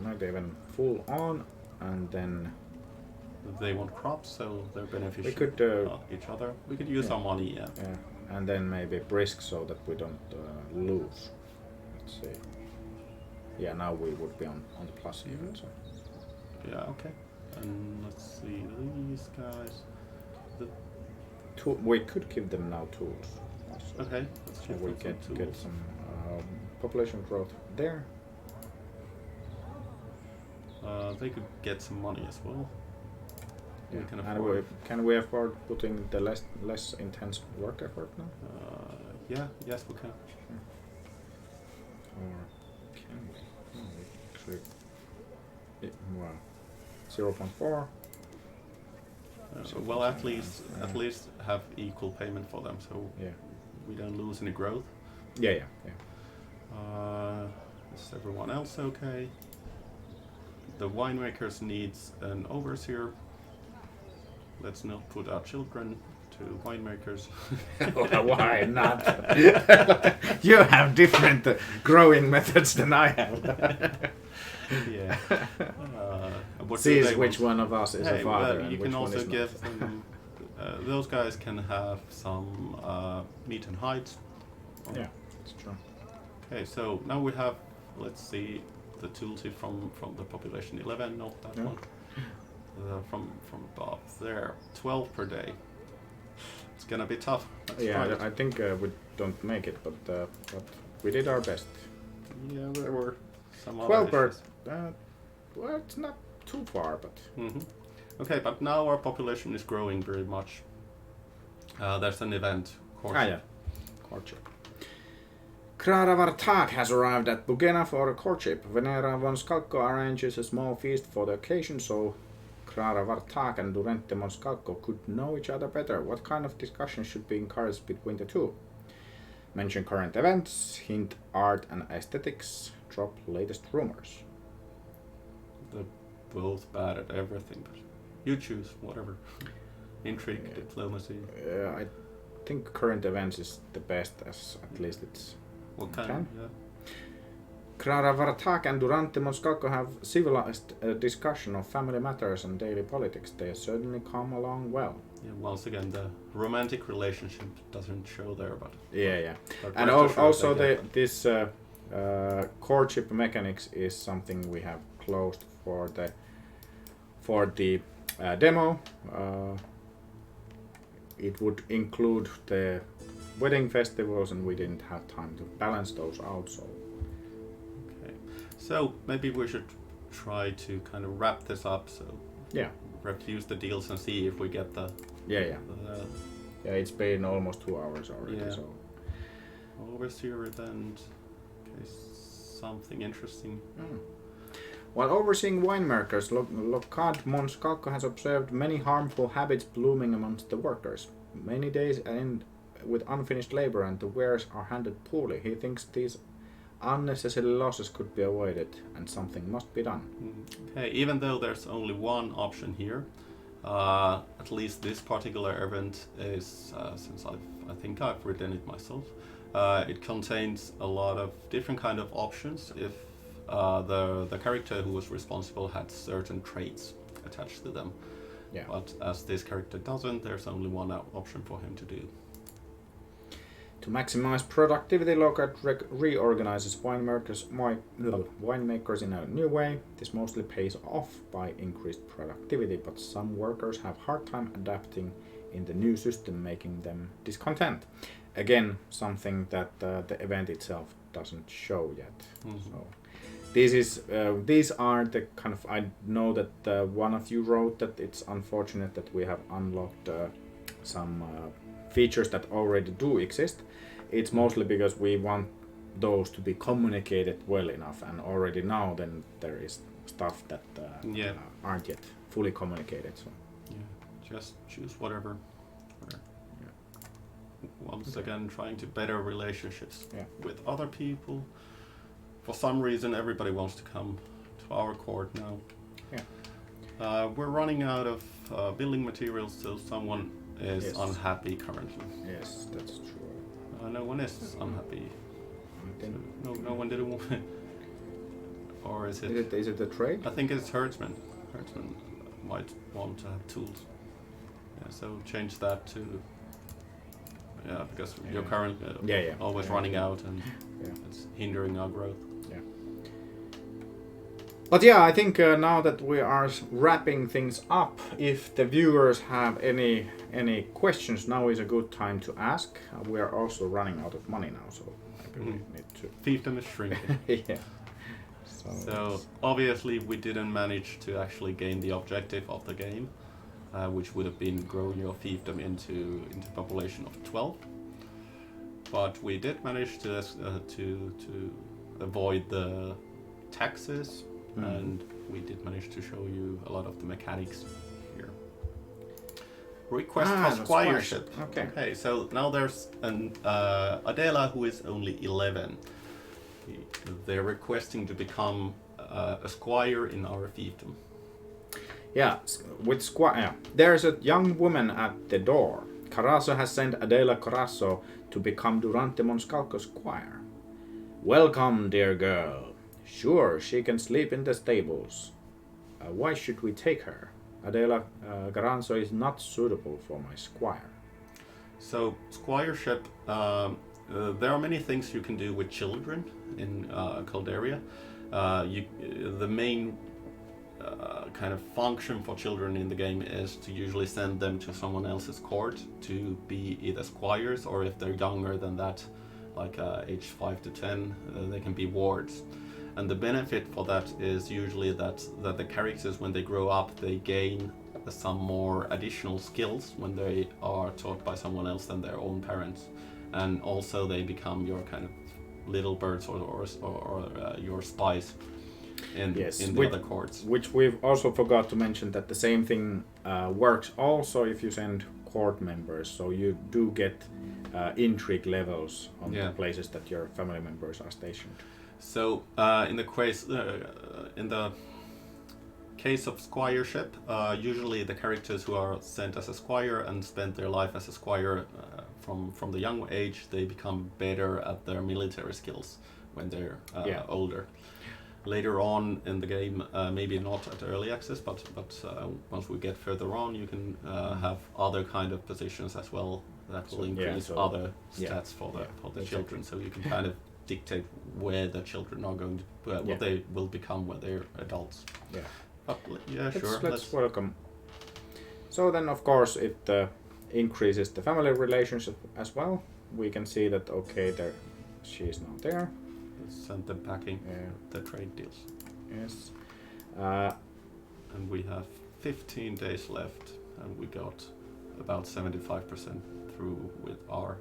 maybe even full on, and then they want crops, so they're beneficial. We could each other. We could use our money, Yeah, and then maybe brisk so that we don't lose. Let's see. Yeah, now we would be on the plus even. So. Yeah, okay. And let's see these guys. We could give them now tools. Also. Okay, let's so we get some population growth there. They could get some money as well. Yeah. We can afford. Can we afford putting the less intense work effort now? Yes, we can. Or can we? No, actually, 0.4. Well, at least have equal payment for them, so we don't lose any growth. Yeah. Is everyone else okay? The winemakers needs an overseer. Let's not put our children to winemakers. Why not? You have different growing methods than I have. Yeah. See which one of us is a father. You can also give them. Those guys can have some meat and hides. Yeah, that's true. Okay, so now we have. Let's see the tooltip from the population 11, not that one. From above there, 12 per day. It's gonna be tough. I think we don't make it, but we did our best. Yeah, there were some 12 other per. Well, it's not too far, but. Okay, but now our population is growing very much. There's an event. Courtship. Courtship. Krara Vartag has arrived at Bugena for a courtship. Venera von Skalko arranges a small feast for the occasion, so Krara Vartag and Durante von Skalko could know each other better. What kind of discussion should be encouraged between the two? Mention current events, hint art and aesthetics, drop latest rumors. They're both bad at everything, but you choose, whatever. Intrigue, diplomacy. I think current events is the best, as at least it's... What kind? Krara Vartag and Durante von Skalko have civilized discussion of family matters and daily politics. They certainly come along well. Yeah, once again, the romantic relationship doesn't show there, but... Yeah. And also this courtship mechanics is something we have closed for the demo. It would include the wedding festivals, and we didn't have time to balance those out. Okay, so maybe we should try to kind of wrap this up. So refuse the deals and see if we get the it's been almost 2 hours already. Yeah. So overseer event. Okay, something interesting. While overseeing winemakers, Locad von Skalko has observed many harmful habits blooming amongst the workers. Many days end with unfinished labor and the wares are handled poorly. He thinks these unnecessary losses could be avoided and something must be done. Okay, even though there's only one option here, at least this particular event is, since I think I've written it myself, it contains a lot of different kind of options if the character who was responsible had certain traits attached to them. Yeah. But as this character doesn't, there's only one option for him to do. To maximize productivity, Lockhart reorganizes winemakers in a new way. This mostly pays off by increased productivity, but some workers have hard time adapting in the new system, making them discontent. Again, something that the event itself doesn't show yet. Mm-hmm. So these are the kind of, I know that one of you wrote that it's unfortunate that we have unlocked some features that already do exist. It's mostly because we want those to be communicated well enough, and already now then there is stuff that aren't yet fully communicated. So just choose whatever. Once again, trying to better relationships with other people. For some reason, everybody wants to come to our court now. We're running out of building materials, so someone is unhappy currently. Yes, that's true. No one is unhappy. No one didn't want it. Or is it? Is it the trade? I think it's herdsman. Herdsman might want to have tools. Yeah, so change that to. Yeah, because you're currently always running out, and it's hindering our growth. Yeah. But yeah, I think now that we are wrapping things up, if the viewers have any questions, now is a good time to ask. We are also running out of money now, so maybe we need to. Fiefdom is shrinking. Yeah. So obviously we didn't manage to actually gain the objective of the game, which would have been growing your fiefdom into population of 12. But we did manage to avoid the taxes, and we did manage to show you a lot of the mechanics here. Request for squireship. Okay, so now there's an Adela who is only 11. They're requesting to become a squire in our fiefdom. Yeah, with squire. There's a young woman at the door. Carasso has sent Adela Corasso to become Durante Monscalco's squire. Welcome, dear girl. Sure, she can sleep in the stables. Why should we take her? Adela Garanzo is not suitable for my squire. So, squireship, there are many things you can do with children in Calderia. The main kind of function for children in the game is to usually send them to someone else's court to be either squires, or if they're younger than that, like age 5 to 10, they can be wards. And the benefit for that is usually that the characters, when they grow up, they gain some more additional skills when they are taught by someone else than their own parents. And also they become your kind of little birds or your spies in the other courts. Which we've also forgot to mention, that the same thing works also if you send court members. So you do get intrigue levels on the places that your family members are stationed. So in the case of squireship, usually the characters who are sent as a squire and spend their life as a squire from the young age, they become better at their military skills when they're older. Later on in the game, maybe not at early access, but once we get further on, you can have other kind of positions as well that will increase other stats for the children. So you can kind of dictate where the children are going to, what they will become when they're adults. Yeah. But, sure. Let's welcome. So then, of course, it increases the family relationship as well. We can see that she is now there. Let's send them packing the trade deals. Yes. And we have 15 days left, and we got about 75% through with our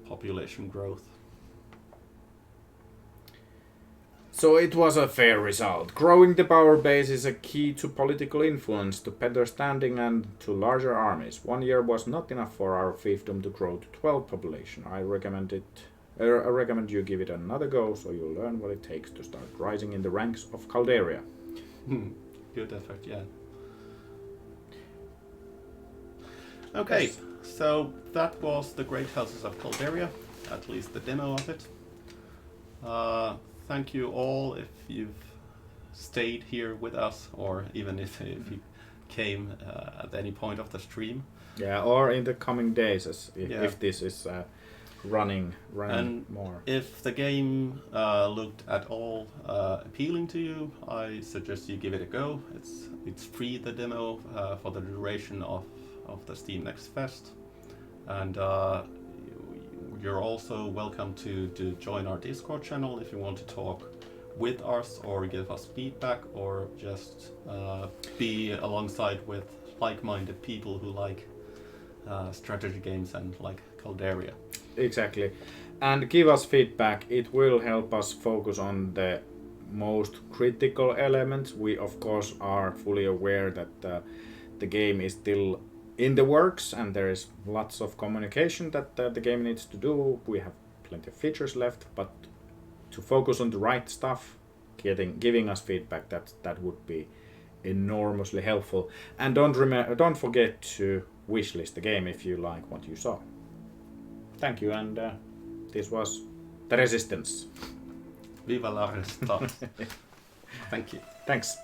population growth. So it was a fair result. Growing the power base is a key to political influence, to better standing, and to larger armies. 1 year was not enough for our fiefdom to grow to 12 population. I recommend you give it another go, so you'll learn what it takes to start rising in the ranks of Calderia. Good effort, yeah. Okay, So that was the Great Houses of Calderia, at least the demo of it. Thank you all if you've stayed here with us, or even if you came at any point of the stream. Yeah, or in the coming days, Yeah. if this is running And more. if the game looked at all appealing to you, I suggest you give it a go. It's free, the demo, for the duration of the Steam Next Fest, and you're also welcome to join our Discord channel if you want to talk with us or give us feedback, or just be alongside with like-minded people who like strategy games and like Calderia. Exactly. And give us feedback. It will help us focus on the most critical elements. We, of course, are fully aware that the game is still in the works and there is lots of communication that the game needs to do. We have plenty of features left, but to focus on the right stuff, giving us feedback, that would be enormously helpful. And don't forget to wishlist the game if you like what you saw. Thank you, and this was The Resistance. Viva la Resistance. Thank you. Thanks.